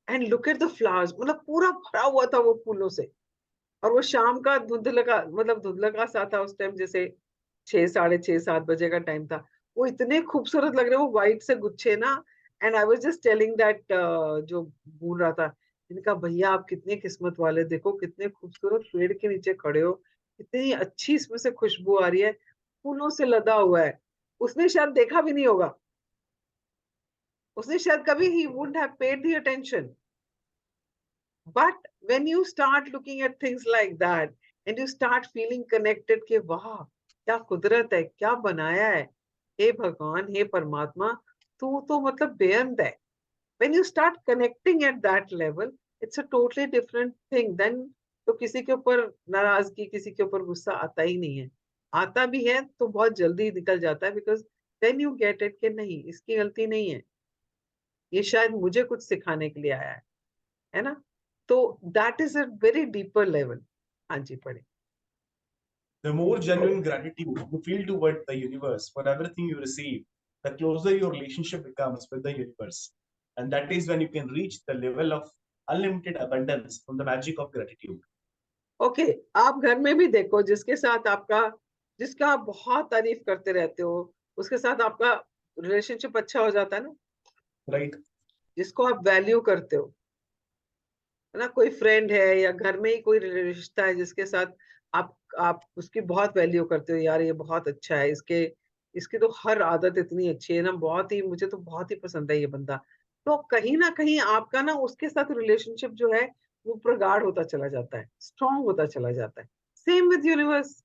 and look at the flowers, मतलब पूरा भरा हुआ था वो फूलों से। और वो शाम का धुंधलका, मतलब धुंधलका सा था उस टाइम, जैसे 6, साढ़े 6, 7 बजे का टाइम था। वो इतने खूबसूरत लग रहे, वो व्हाइट से गुच्छे ना। And I was just telling that, जो बोल रहा था, इनका भैया आप कितने किस्मत वाले, देखो कितने खूबसूरत पेड़ के नीचे खड़े हो, कितनी अच्छी इसमें से खुशबू आ रही है, फूलों से लदा हुआ है। उसने शायद देखा भी नहीं होगा, उसने शायद कभी ही wouldn't have paid the attention. But when you start looking at things like that, and you start feeling connected कि वाह क्या कुदरत है, क्या बनाया है, हे भगवान, हे परमात्मा, तू तो मतलब बेअंत है। When you start connecting at that level, it's a totally different thing then। तो किसी के ऊपर नाराजगी, किसी के ऊपर गुस्सा आता ही नहीं है। आता भी है तो बहुत जल्दी निकल जाता है, because then you get it कि नहीं, इसकी गलती नहीं है, ये शायद मुझे कुछ सिखाने के लिए आया है ना। तो that is a very deeper level. हाँ जी, पढ़े। The more genuine gratitude you feel toward the universe for everything you receive, the closer your relationship becomes with the universe. And that is when you can reach the level of unlimited abundance from the magic of gratitude. Okay, आप घर में भी देखो, जिसके साथ आपका, जिसका आप बहुत तारीफ करते रहते हो, उसके साथ आपका रिलेशनशिप अच्छा हो जाता है ना। Right? जिसको आप वैल्यू करते हो, है ना, कोई फ्रेंड है या घर में ही कोई रिश्ता है जिसके साथ आप उसकी बहुत वैल्यू करते हो, यार ये बहुत अच्छा है, इसके इसकी तो हर आदत इतनी अच्छी है ना, बहुत ही, मुझे तो बहुत ही पसंद है ये बंदा। तो कहीं ना कहीं आपका ना उसके साथ रिलेशनशिप जो है वो प्रगाढ़ होता चला जाता है, स्ट्रांग होता चला जाता है। Same with universe.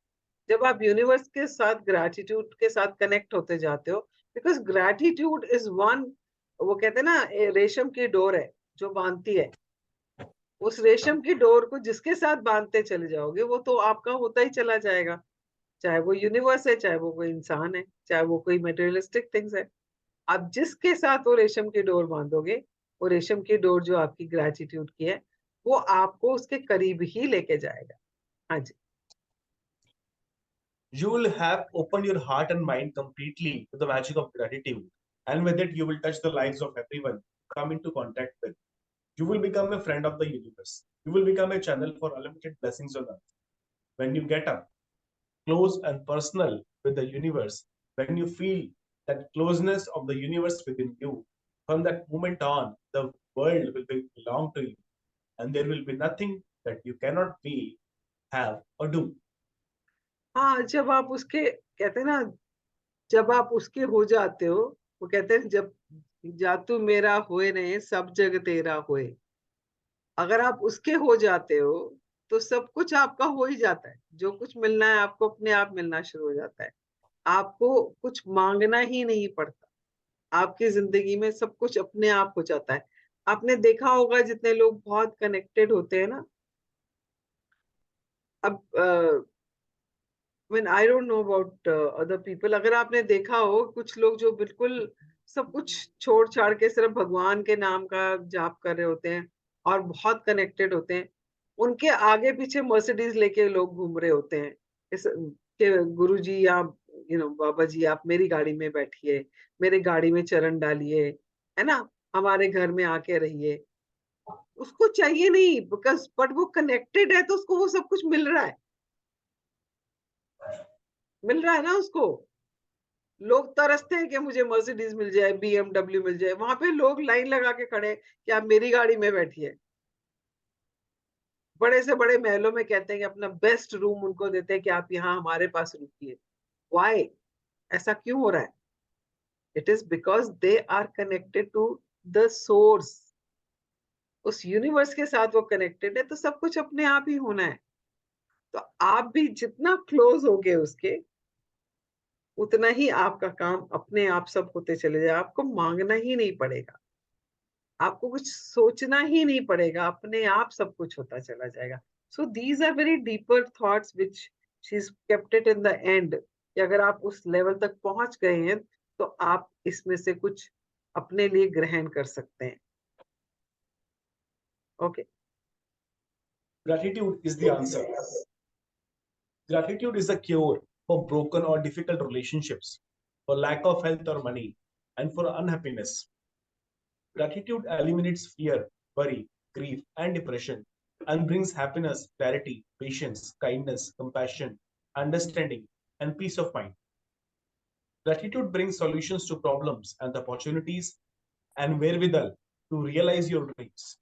जब आप यूनिवर्स के साथ ग्रैटिट्यूड के साथ कनेक्ट होते जाते हो, बिकॉज ग्रैटिट्यूड इज वन, वो कहते हैं ना, रेशम की डोर है जो बांधती है। उस रेशम की डोर को जिसके साथ बांधते चले जाओगे, वो तो आपका होता ही चला जाएगा। चाहे वो यूनिवर्स है, चाहे वो कोई इंसान है, चाहे वो कोई मटेरियलिस्टिक थिंग्स है। आप जिसके साथ वो रेशम की डोर बांधोगे, वो रेशम की डोर जो आपकी ग्रेटिट्यूड की है, वो आपको उसके करीब ही लेके जाएगा। हाँ जी। You will have opened your heart and mind completely to the magic of gratitude. And with it, you will touch the lives of everyone you come into contact with. You will become a friend of the universe. You will become a channel for unlimited blessings on earth. When you get up close and personal with the universe, when you feel that closeness of the universe within you, from that moment on, the world will belong to you, and there will be nothing that you cannot be, have, or do. हाँ, जब आप उसके, कहते हैं ना, जब आप उसके हो जाते हो, वो कहते हैं जब जा तू मेरा होए रहे सब जग तेरा होए। अगर आप उसके हो जाते हो तो सब कुछ आपका हो ही जाता है, जो कुछ मिलना है आपको अपने आप मिलना शुरू हो जाता है। आपको कुछ मांगना ही नहीं पड़ता, आपकी जिंदगी में सब कुछ अपने आप हो जाता है। आपने देखा होगा जितने लोग बहुत कनेक्टेड होते हैं ना, अब I don't know about other people, अगर आपने देखा हो कुछ लोग जो बिल्कुल सब कुछ छोड़ छाड़ के सिर्फ भगवान के नाम का जाप कर रहे होते हैं, और बहुत कनेक्टेड होते हैं, उनके आगे पीछे मर्सिडीज लेके लोग घूम रहे होते हैं, इस के गुरुजी या बाबा जी आप मेरी गाड़ी में बैठिए, मेरे गाड़ी में चरण डालिए, है ना, हमारे घर में आके रहिए। उसको चाहिए नहीं, बिकॉज बट वो कनेक्टेड है तो उसको वो सब कुछ मिल रहा है, मिल रहा है ना उसको। लोग तरसते हैं कि मुझे मर्सिडीज मिल जाए, BMW मिल जाए, वहां पे लोग लाइन लगा के खड़े कि आप मेरी गाड़ी में बैठिए। बड़े से बड़े महलों में कहते हैं कि अपना बेस्ट रूम उनको देते हैं कि आप यहाँ हमारे पास रुकिए। वाई? ऐसा क्यों हो रहा है? It is because they are connected to the source. उस यूनिवर्स के साथ वो कनेक्टेड है, तो सब कुछ अपने आप ही होना है। तो आप भी जितना क्लोज होगे उसके, उतना ही आपका काम अपने आप सब होते चले जाए, आपको मांगना ही नहीं पड़ेगा, आपको कुछ सोचना ही नहीं पड़ेगा, अपने आप सब कुछ होता चला जाएगा। So these are very deeper thoughts which she is kept it in the end, कि अगर आप उस लेवल तक पहुंच गए हैं तो आप इसमें से कुछ अपने लिए ग्रहण कर सकते हैं। Okay. Gratitude is the answer. Gratitude is a cure for broken or difficult relationships, for lack of health or money, and for unhappiness. Gratitude eliminates fear, worry, grief, and depression, and brings happiness, clarity, patience, kindness, compassion, understanding, and peace of mind. Gratitude brings solutions to problems and opportunities and wherewithal to realize your dreams.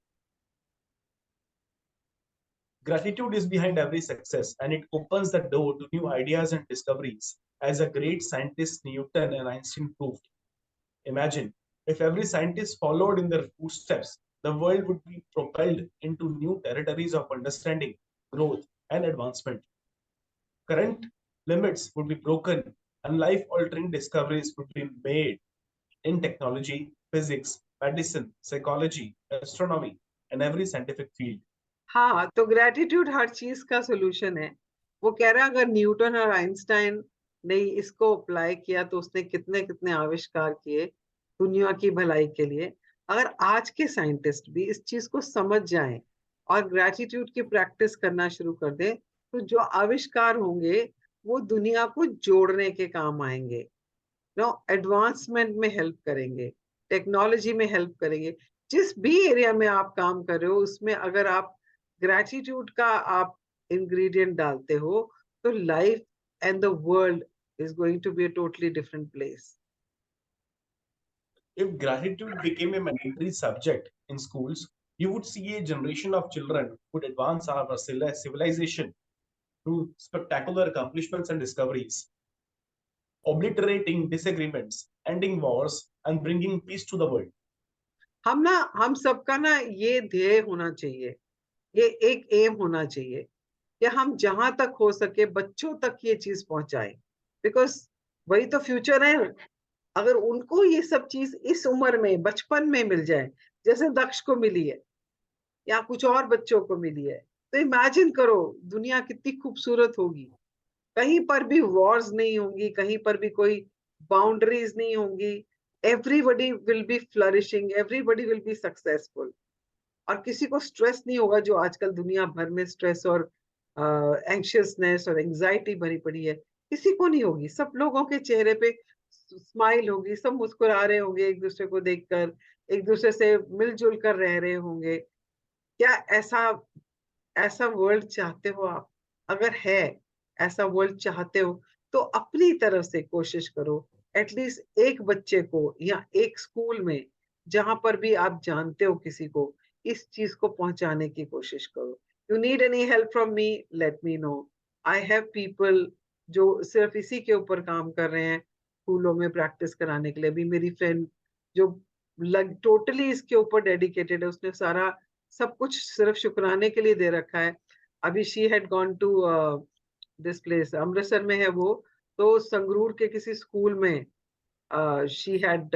Gratitude is behind every success, and it opens the door to new ideas and discoveries, as a great scientist Newton and Einstein proved. Imagine if every scientist followed in their footsteps, the world would be propelled into new territories of understanding, growth, and advancement. Current limits would be broken, and life altering discoveries would be made in technology, physics, medicine, psychology, astronomy, and every scientific field. हाँ, तो gratitude हर चीज का solution है। वो कह रहा है अगर न्यूटन और आइंस्टाइन ने इसको अप्लाई किया तो उसने कितने कितने आविष्कार किए दुनिया की भलाई के लिए। अगर आज के साइंटिस्ट भी इस चीज को समझ जाएं और ग्रेटिट्यूड की प्रैक्टिस करना शुरू कर दें, तो जो आविष्कार होंगे वो दुनिया को जोड़ने के काम आएंगे, एडवांसमेंट में हेल्प करेंगे, टेक्नोलॉजी में हेल्प करेंगे। जिस भी एरिया में आप काम कर रहे हो उसमें अगर आप ग्रेटिट्यूड का आप इंग्रेडिएंट डालते हो, तो life and the world is going to be a totally different place. If gratitude became a mandatory subject in schools, you would see a generation of children who would advance our civilization through spectacular accomplishments and discoveries, obliterating disagreements, ending wars, and bringing peace to the world. हम सबका ना ये ध्येय होना चाहिए, ये एक M होना चाहिए कि हम जहां तक हो सके बच्चों तक ये चीज पहुंचाएं, बिकॉज वही तो फ्यूचर है। अगर उनको ये सब चीज इस उम्र में बचपन में मिल जाए, जैसे दक्ष को मिली है या कुछ और बच्चों को मिली है, तो इमेजिन करो दुनिया कितनी खूबसूरत होगी। कहीं पर भी वॉर्स नहीं होंगी, कहीं पर भी कोई बाउंड्रीज नहीं होंगी। Everybody will be flourishing, everybody will be successful, और किसी को स्ट्रेस नहीं होगा जो आजकल दुनिया भर में स्ट्रेस और एंशियसनेस और एंजाइटी भरी पड़ी है, किसी को नहीं होगी। सब लोगों के चेहरे पे स्माइल होगी, सब मुस्कुरा रहे होंगे एक दूसरे को देखकर, एक दूसरे से मिलजुल कर रह रहे होंगे। क्या ऐसा ऐसा वर्ल्ड चाहते हो आप? अगर है ऐसा वर्ल्ड चाहते हो तो अपनी तरफ से कोशिश करो, एटलीस्ट एक बच्चे को या एक स्कूल में जहां पर भी आप जानते हो किसी को, इस चीज को पहुंचाने की कोशिश करो। You need any help from me, let me know. I have people जो सिर्फ इसी के ऊपर काम कर रहे हैं, स्कूलों में प्रैक्टिस कराने के लिए। अभी मेरी फ्रेंड जो टोटली इसके ऊपर डेडिकेटेड है, उसने सारा सब कुछ सिर्फ शुक्राने के लिए दे रखा है। अभी she had gone to this place, Amritsar में है वो, तो संगरूर के किसी स्कूल में she had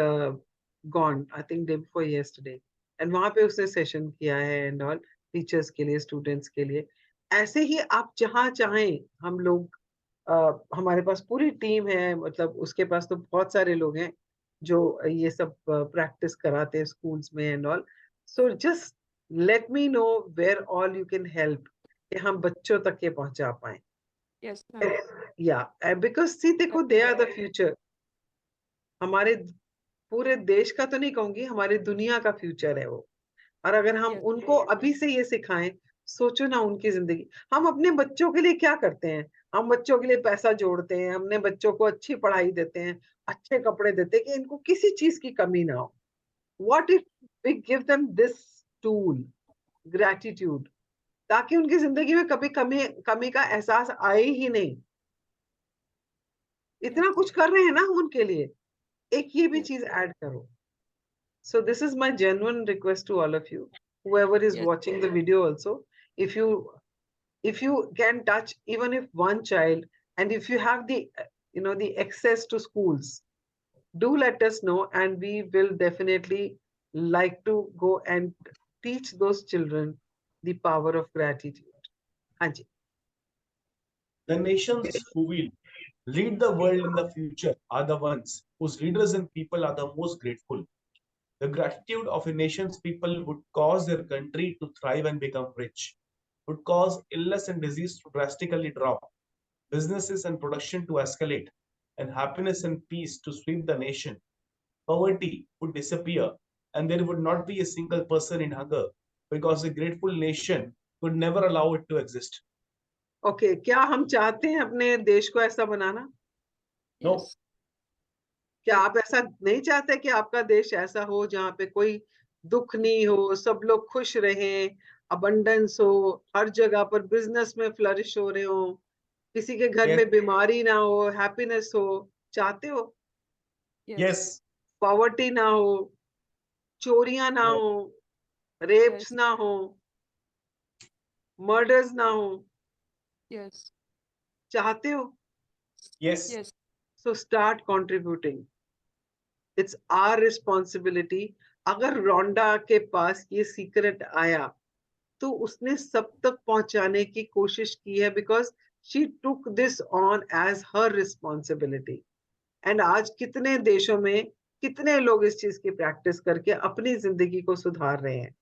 gone, I think day before yesterday, and वहां पे उसने सेशन किया है एंड ऑल, टीचर्स के लिए, स्टूडेंट्स के लिए। ऐसे ही आप जहाँ चाहें, हम लोग हमारे पास पूरी टीम है, मतलब उसके पास तो बहुत सारे लोग हैं जो ये सब प्रैक्टिस कराते हैं स्कूल्स में and all. So just let me know where all you can help कि हम बच्चों तक ये पहुंचा पाए. Yes, ma'am. Yeah, because see देखो they are the future. हमारे पूरे देश का तो नहीं कहूंगी, हमारी दुनिया का फ्यूचर है वो. और अगर हम Yes. उनको अभी से ये सिखाएं, सोचो ना उनकी जिंदगी. हम अपने बच्चों के लिए क्या करते हैं? हम बच्चों के लिए पैसा जोड़ते हैं, हमने बच्चों को अच्छी पढ़ाई देते हैं, अच्छे कपड़े देते हैं कि इनको किसी चीज की कमी ना हो. What if we give them this tool, gratitude, ताकि उनकी जिंदगी में कभी कमी का एहसास आए ही नहीं. इतना Yes. कुछ कर रहे हैं ना हम उनके लिए, एक ये भी Yes. चीज ऐड करो. So this is my genuine request to all of you, whoever is Yes. watching the video also, if you can touch even if one child, and if you have the the access to schools, do let us know, and we will definitely like to go and teach those children the power of gratitude. Hanji. The nations who will lead the world in the future are the ones whose leaders and people are the most grateful. The gratitude of a nation's people would cause their country to thrive and become rich, would cause illness and disease to drastically drop, businesses and production to escalate, and happiness and peace to sweep the nation. Poverty would disappear, and there would not be a single person in hunger because a grateful nation could never allow it to exist. Okay, क्या हम चाहते हैं अपने देश को ऐसा बनाना? No. Yes. क्या आप ऐसा नहीं चाहते कि आपका देश ऐसा हो जहाँ पे कोई दुख नहीं हो, सब लोग खुश रहें, अबंडेंस हो, हर जगह पर बिजनेस में फ्लरिश हो रहे हो, किसी के घर Yes. में बीमारी ना हो, हैप्पीनेस हो? चाहते हो? Yes. Yes. पॉवर्टी ना हो, चोरियां ना Yes. हो, रेप्स Yes. ना हो, मर्डर्स ना हो? Yes. चाहते हो? Yes. Yes. So start contributing. It's our responsibility. अगर रोंडा के पास ये सीक्रेट आया तो उसने सब तक पहुंचाने की कोशिश की है, because she took this on as her responsibility. And आज कितने देशों में कितने लोग इस चीज की प्रैक्टिस करके अपनी जिंदगी को सुधार रहे हैं.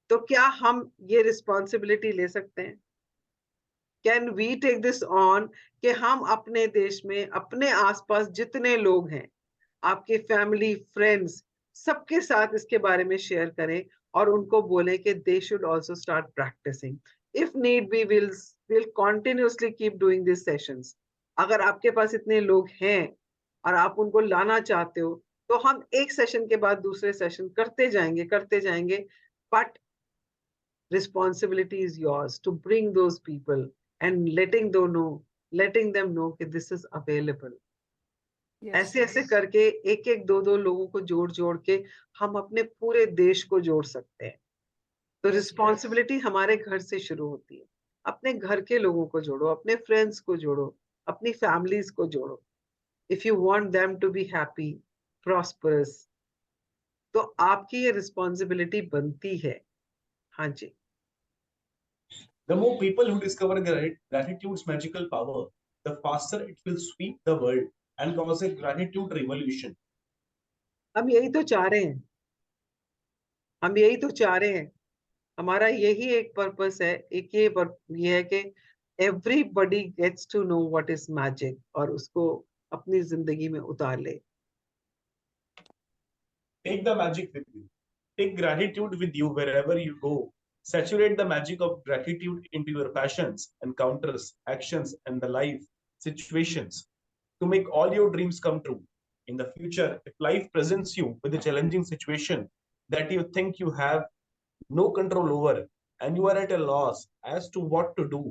तो क्या हम ये रिस्पॉन्सिबिलिटी ले सकते हैं? Can we take this on कि हम अपने देश में अपने आसपास जितने लोग हैं, आपके फैमिली फ्रेंड्स, सबके साथ इसके बारे में शेयर करें और उनको बोलें कि they should also start practising. If need be will continuously keep doing this sessions. अगर आपके पास इतने लोग हैं और आप उनको लाना चाहते हो, तो हम एक सेशन के बाद दूसरे सेशन करते जाएंगे. But responsibility is yours to bring those people and letting them know that this is available. Yes. ऐसे ऐसे करके एक एक दो लोगों को जोड़ के हम अपने पूरे देश को जोड़ सकते हैं. तो Yes. रिस्पॉन्सिबिलिटी हमारे घर से शुरू होती है. अपने घर के लोगों को जोड़ो, अपने फ्रेंड्स को जोड़ो, अपनी फैमिलीज को जोड़ो. If you want them to be happy, prosperous, तो आपकी ये रिस्पॉन्सिबिलिटी बनती है. हाँ जी. The more people who discover gratitude's magical power, the faster it will sweep the world and cause a gratitude revolution. हम यही तो चाह रहे हैं. हम यही तो चाह रहे हैं. हमारा यही एक पर्पस है. एक ये है कि everybody gets to know what is magic और उसको अपनी जिंदगी में उतार ले. Take the magic with you. Take gratitude with you wherever you go. Saturate the magic of gratitude into your passions, encounters, actions, and the life situations to make all your dreams come true. In the future, if life presents you with a challenging situation that you think you have no control over and you are at a loss as to what to do,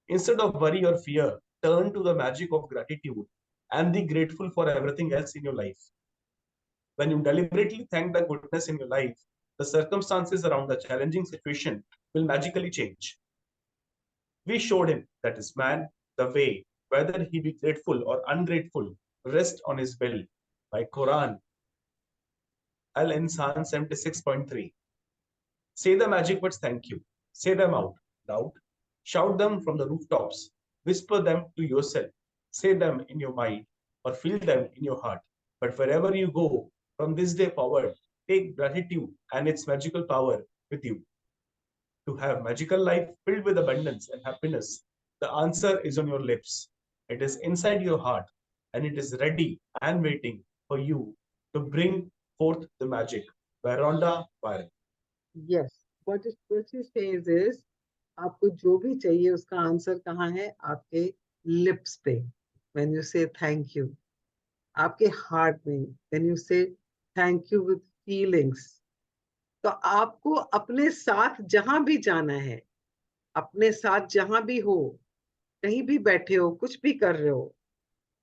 instead of worry or fear, turn to the magic of gratitude and be grateful for everything else in your life. When you deliberately thank the goodness in your life, the circumstances around the challenging situation will magically change. We showed him that is man, the way, whether he be grateful or ungrateful, rest on his will. By Quran, Al-Insan 76.3. Say the magic words thank you. Say them out loud. Shout them from the rooftops. Whisper them to yourself. Say them in your mind or feel them in your heart. But wherever you go, from this day forward, take gratitude and its magical power with you. to have magical life filled with abundance and happiness, the answer is on your lips. It is inside your heart, and it is ready and waiting for you to bring forth the magic. By Rhonda Byrne. Yes, what she says is, आपको जो भी चाहिए उसका answer कहाँ है? आपके lips पे, when you say thank you, आपके हार्ट में, when you say thank you with feelings. तो आपको अपने साथ जहां भी जाना है, अपने साथ जहां भी हो, कहीं भी बैठे हो, कुछ भी कर रहे हो,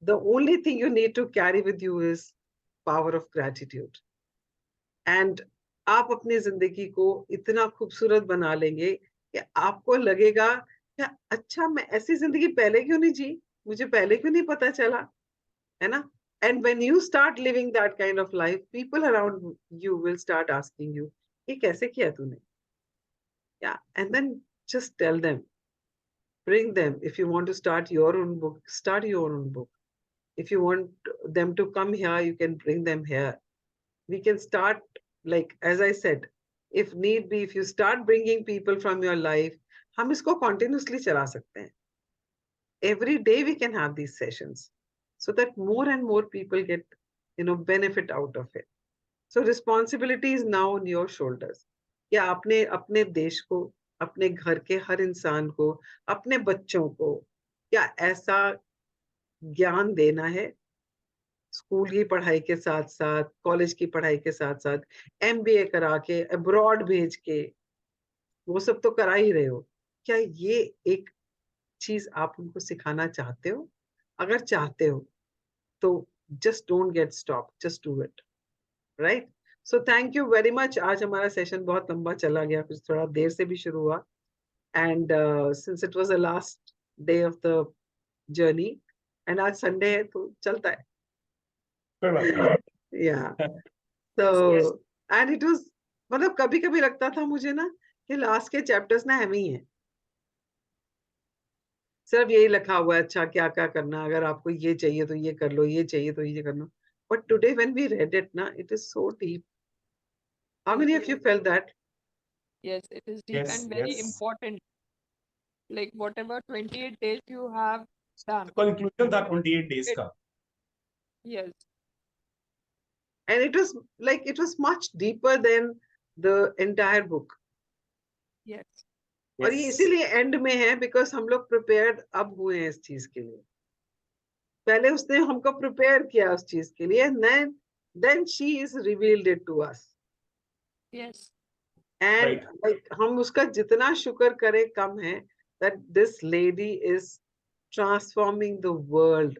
the only thing you need to carry with you is power of gratitude. And आप अपनी जिंदगी को इतना खूबसूरत बना लेंगे कि आपको लगेगा कि अच्छा, मैं ऐसी जिंदगी पहले क्यों नहीं जी, मुझे पहले क्यों नहीं पता चला, है ना? And when you start living that kind of life, people around you will start asking you, ये कैसे किया तूने? Yeah, and then just tell them, bring them. If you want to start your own book, start your own book. If you want them to come here, you can bring them here. We can start, like as I said, if need be, if you start bringing people from your life, हम इसको continuously चला सकते हैं. Every day we can have these sessions, so that more and more people get, benefit out of it. So responsibility is now on your shoulders. क्या आपने अपने देश को, अपने घर के हर इंसान को, अपने बच्चों को क्या ऐसा ज्ञान देना है, स्कूल की पढ़ाई के साथ साथ, कॉलेज की पढ़ाई के साथ साथ, MBA करा के, अब्रॉड भेज के, वो सब तो करा ही रहे हो, क्या ये एक चीज आप उनको सिखाना चाहते हो? अगर चाहते हो तो just don't get stopped, just do it, right? So thank you very much. आज हमारा सेशन बहुत लंबा चला गया, कुछ थोड़ा देर से भी शुरू हुआ, and since it was the last day of the journey and आज संडे है तो चलता है. Yeah. So Yes. and it was, मतलब कभी कभी लगता था मुझे ना कि लास्ट के चैप्टर्स ना हम ही हैं, सिर्फ यही लिखा हुआ है, अच्छा क्या क्या करना, अगर आपको ये चाहिए तो ये कर लो, ये चाहिए तो ये कर लो. But today when we read it na, it is so deep. How many of you felt that? Yes, it is deep Yes, and very yes. important. Like whatever 28 days you have done. Conclusion था 28 days का. Yes. And it was like, it was much deeper than the entire book. Yes. और ये इसीलिए and में है because हम लोग prepared अब हुए हैं इस चीज के लिए. पहले उसने हमको प्रिपेयर किया उस चीज के लिए, then she is revealed it to us. Yes. And Right. like हम उसका जितना शुक्र करें कम है, that this lady is transforming the world.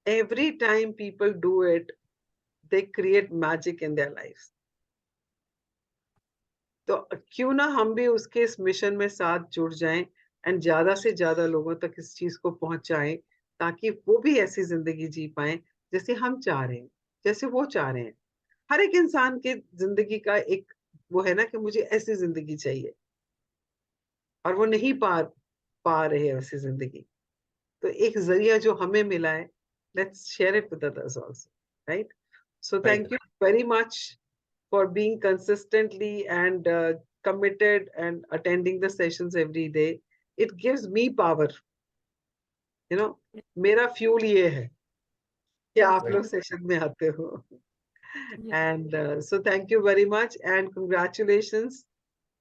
Every time people do it, they create magic in their lives. तो क्यों ना हम भी उसके इस मिशन में साथ जुड़ जाएं एंड ज्यादा से ज्यादा लोगों तक इस चीज को पहुंचाएं, ताकि वो भी ऐसी जिंदगी जी पाए जैसे हम चाह रहे हैं, जैसे वो चाह रहे हैं. हर एक इंसान के जिंदगी का एक वो है ना कि मुझे ऐसी जिंदगी चाहिए, और वो नहीं पा रहे हैं वैसी जिंदगी. तो एक जरिया जो हमें मिला है, let's share it with others also, right? So thank you very much for being consistently and committed and attending the sessions every day. It gives me power. मेरा fuel ये है कि आप लोग सेशन में आते हो. And so thank you very much and congratulations.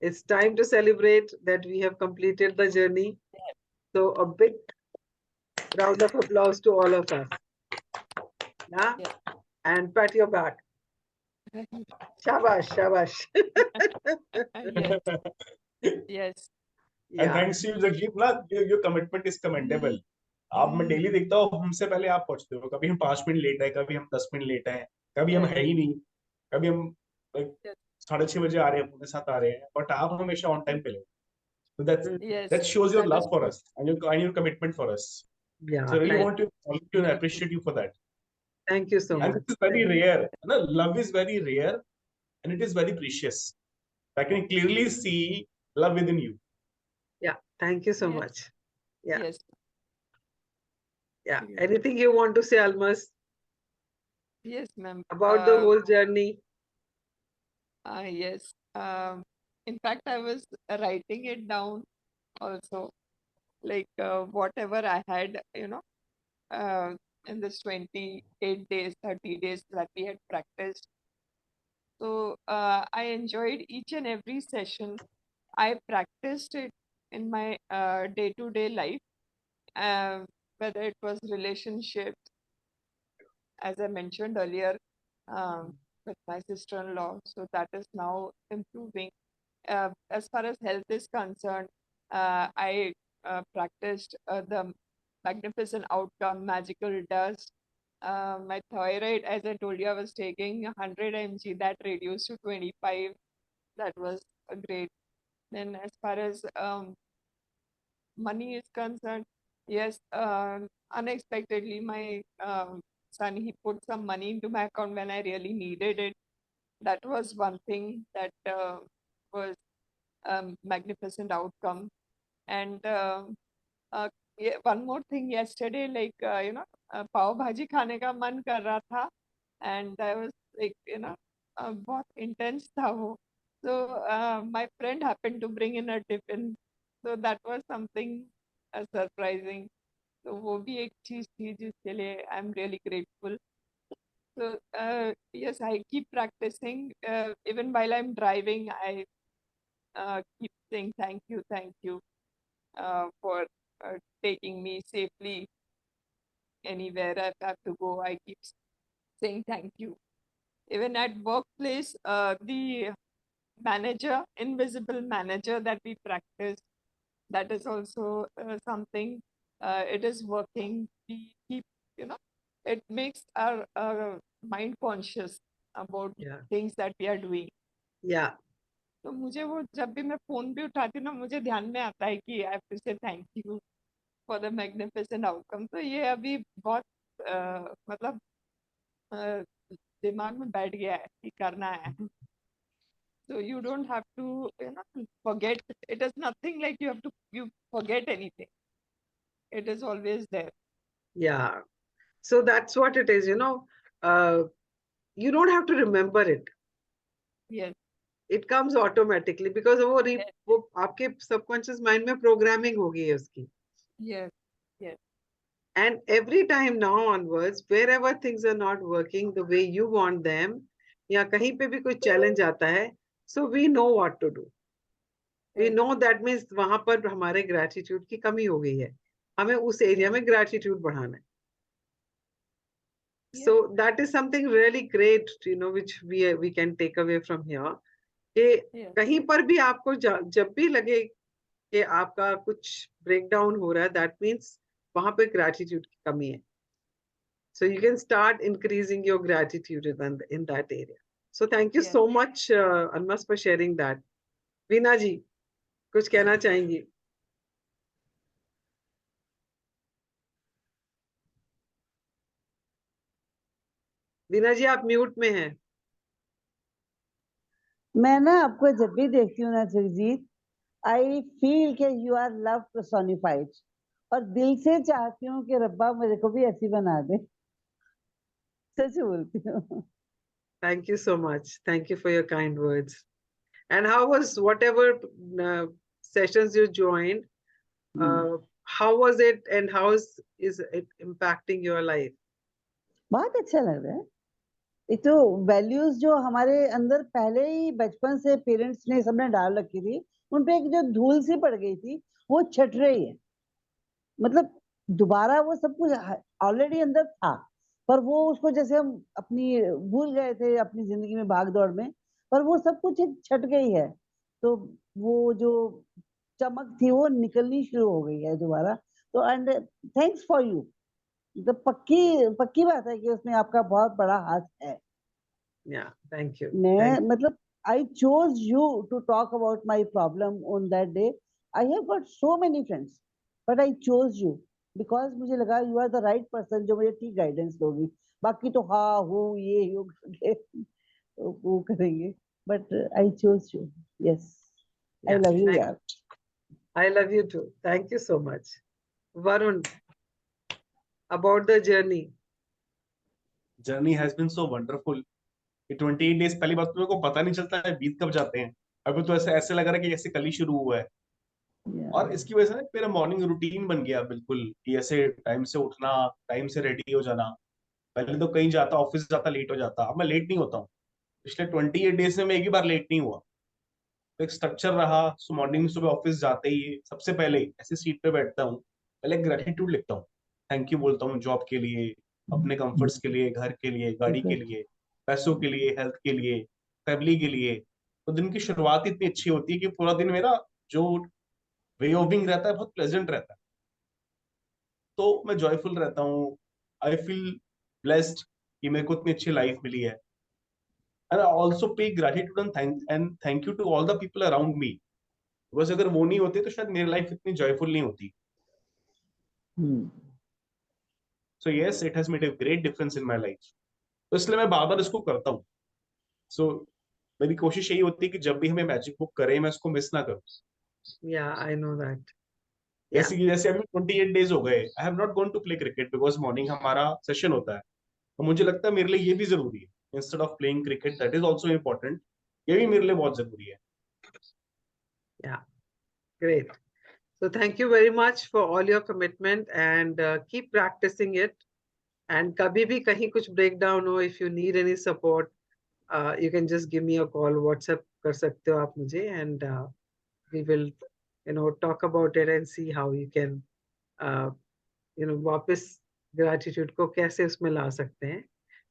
It's time to celebrate that we have completed the journey. So a big round of applause to all of us. Yeah? And pat your back. Shabash, shabash. Yes. Yes. And thanks to you, Jagdeep, ना your commitment is commendable. आप मैं daily देखता हूँ, हमसे पहले आप पहुंचते हो. कभी हम 5 मिनट लेट है, कभी हम 10 मिनट लेट हैं, कभी हम है ही नहीं, कभी हम 6:30 बजे आ रहे हैं, अपने साथ आ रहे हैं, बट आप हमेशा ऑन टाइम पे ले. So that shows your love for us and your commitment for us. Yeah. So I really want to appreciate you for that. Thank you so much. And this is very rare. No, love is very rare, and it is very precious. I can clearly see love within you. Yeah. Thank you so much. Yeah. Yes. Yeah. Anything you want to say, Almas? Yes, ma'am. About the whole journey? Yes. In fact, I was writing it down also, like whatever I had, in this 28 days, 30 days that we had practiced. So I enjoyed each and every session. I practiced it in my day-to-day life, uh, whether it was relationships, as I mentioned earlier, with my sister-in-law. So that is now improving. As far as health is concerned, I practiced the magnificent outcome, magical dust. My thyroid, as I told you, I was taking 100 mg, that reduced to 25. That was a great. Then, as far as money is concerned, yes, unexpectedly, my son, he put some money into my account when I really needed it. That was one thing that was magnificent outcome. And yeah, one more thing, yesterday, like pav bhaji khane ka man kar raha tha, and I was like, बहुत intense था वो. So my friend happened to bring in a tiffin, so that was something surprising. तो वो भी एक चीज थी जिसके लिए I am really grateful. So yes, I keep practicing. Even while I'm driving, I keep saying thank you for taking me safely anywhere I have to go. I keep saying thank you. Even at workplace, the manager, invisible manager that we practice, that is also something. It is working. We keep, it makes our mind conscious about Yeah, things that we are doing. yeah, तो मुझे वो जब भी मैं phone भी उठाती हूँ ना, मुझे ध्यान में आता है कि आई फिर से thank you for the magnificent outcome. तो ये अभी बहुत मतलब अ, दिमाग में बैठ गया है कि करना है. So you don't have to, forget. It is nothing like you forget anything. It is always there. yeah. So that's what it is, you don't have to remember it. Yes, It comes automatically because yes, वो आपके subconscious mind में programming हो गई है उसकी. yes, yes, And every time now onwards, wherever things are not working the way you want them, या कहीं पे भी कोई challenge आता है, so we know what to do. We yes, know that means वहां पर हमारे gratitude की कमी हो गई है. हमें उस एरिया yes, में gratitude बढ़ाना है. yes, So that is something really great, which we can take away from here. कि yes, कहीं पर भी आपको जब भी लगे कि आपका कुछ breakdown हो रहा है, that means वहां पे gratitude की कमी है. So you can start increasing your gratitude in that area. So thank you yes. so much, Almas, for sharing that. Veena ji, कुछ कहना चाहेंगी? वीना जी आप म्यूट में हैं. मैं ना आपको जब भी देखती हूँ ना जगजीत, आई फील के यू आर लव पर्सोनिफाइड, और दिल से चाहती हूँ कि रब्बा मेरे को भी ऐसी बना दे. सच बोलती हूँ. Thank you so much. Thank you for your kind words. And how was whatever sessions you joined? How was it, and how is it impacting your life? बहुत अच्छा लग रहा है. एक तो वैल्यूज जो हमारे अंदर पहले ही बचपन से पेरेंट्स ने सबने डाल रखी थी, उन पे एक जो धूल सी पड़ गई थी वो छट रही है. मतलब दोबारा वो सब कुछ ऑलरेडी अंदर था, पर वो उसको जैसे हम अपनी भूल गए थे अपनी जिंदगी में भाग दौड़ में, पर वो सब कुछ एक छट गई है. तो वो जो चमक थी वो निकलनी शुरू हो गई है दोबारा. तो एंड थैंक्स फॉर यू. तो पक्की बात है कि उसमें आपका बहुत बड़ा हाथ है. Yeah, thank you. मैं मतलब I chose you to talk about my problem on that day. I have got so many friends, but I chose you because मुझे लगा you are the right person जो मुझे ठीक guidance दोगी. बाकी तो हाँ हो ये यो करके वो करेंगे, but I chose you. Yes, I Yeah, love you thank यार. I love you too. Thank you so much. Varun, about the journey. Journey has been so wonderful. ये 28 days पहली बात तो मेरे को पता नहीं चलता है बीत कब जाते हैं. अभी तो ऐसे ऐसे लग रहा है कि ऐसे कल ही शुरू हुआ है। Yeah. और इसकी वजह से ना मेरा मॉर्निंग रूटीन बन गया बिल्कुल, कि ऐसे टाइम से उठना, टाइम से रेडी हो जाना। पहले तो कहीं जाता, ऑफिस जाता, लेट हो जाता, अब मैं लेट नहीं होता हूँ। पिछले 28 डेज में मैं एक ही बार लेट नहीं हुआ। तो एक स्ट्रक्चर रहा। सो मॉर्निंग सुबह ऑफिस जाते ही सबसे पहले ऐसे सीट पे बैठता हूँ, पहले ग्रेटिट्यूड लिखता हूँ, थैंक यू बोलता हूँ जॉब के लिए, अपने कंफर्ट्स के लिए, घर के लिए, गाड़ी के लिए, पैसों के लिए, हेल्थ के लिए, फैमिली के लिए। तो दिन की शुरुआत इतनी अच्छी होती है कि पूरा दिन मेरा जो वे ऑफ बीइंग रहता है बहुत प्लेजेंट रहता है। तो मैं जॉयफुल रहता हूँ। आई फील ब्लेस्ड कि मेरे को इतनी अच्छी लाइफ मिली है। And I also pay gratitude and thank you to all the people around me. बस अगर वो नहीं होते तो शायद मेरी लाइफ इतनी जॉयफुल नहीं होती। So yes, it has made a great difference in my life. तो इसलिए मैं बार बार इसको करता हूँ। सो मेरी कोशिश यही होती है कि जब भी हमें मैजिक बुक करें मैं उसको मिस ना करूँ। Yeah, I know that. जैसे कि जैसे अभी 28 डेज हो गए, I have not gone to play cricket because morning हमारा सेशन होता है। तो मुझे लगता है मेरे लिए ये भी जरूरी है, instead of playing cricket that is also important, ये भी मेरे लिए बहुत जरूरी है। Yeah, great. So thank you very much for all your commitment and keep practicing it. And kabhi bhi kahin kuch breakdown ho, if you need any support, you can just give me a call, WhatsApp kar sakte ho aap mujhe, and we will, talk about it and see how you can, वापस gratitude को कैसे उसमें ला सकते हैं.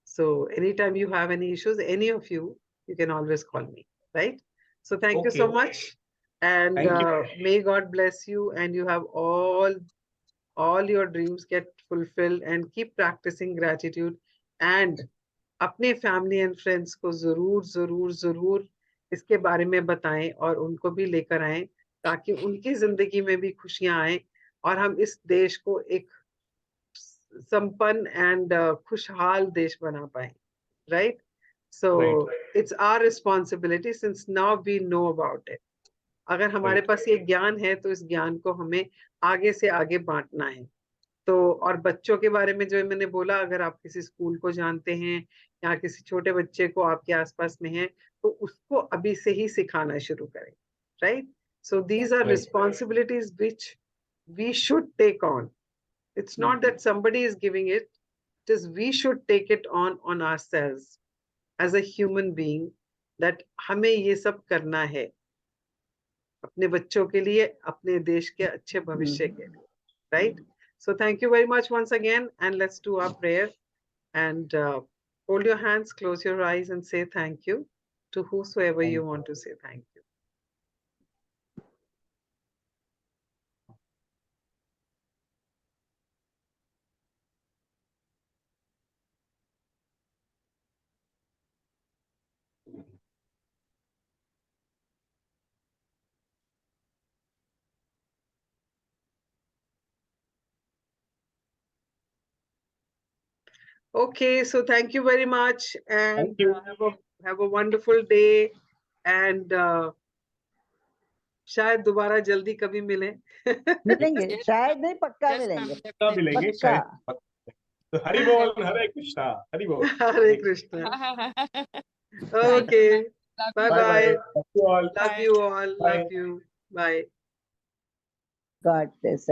So anytime you have any issues, any of you can always call me, right? So thank you so Okay. much, and Thank you. may God bless you, and you have all your dreams get fulfilled, and keep practicing gratitude, and अपने family and friends को जरूर जरूर जरूर इसके बारे में बताएं और उनको भी लेकर आएं, ताकि उनकी जिंदगी में भी खुशियां आए और हम इस देश को एक संपन्न एंड खुशहाल देश बना पाए, right? So it's our responsibility since now we know about it. अगर हमारे पास ये ज्ञान है तो इस ज्ञान को हमें आगे से आगे बांटना है. तो और बच्चों के बारे में जो मैंने बोला, अगर आप किसी स्कूल को जानते हैं या किसी छोटे बच्चे को आपके आसपास में है, तो उसको अभी से ही सिखाना शुरू करें, right? So these are responsibilities which we should take on. It's not that somebody is giving it, it is we should take it on ourselves as a human being, that हमें ये सब करना है अपने बच्चों के लिए, अपने देश के अच्छे भविष्य के लिए, right? So thank you very much once again, and let's do our prayer, and hold your hands, close your eyes, and say thank you to whosoever you want to say thank you. Okay, so thank you very much, and Thank you. have a wonderful day, and शायद दोबारा जल्दी कभी मिले. मिलेंगे, शायद नहीं, पक्का Yes, ma'am, मिलेंगे. कब मिलेंगे पक्का. शायद। तो हरि बोल, हरे कृष्णा, हरि बोल। Hare Krishna. definitely. Okay, bye Bye bye. bye. Love you all. Love you all. Bye. Love you. Bye. God bless.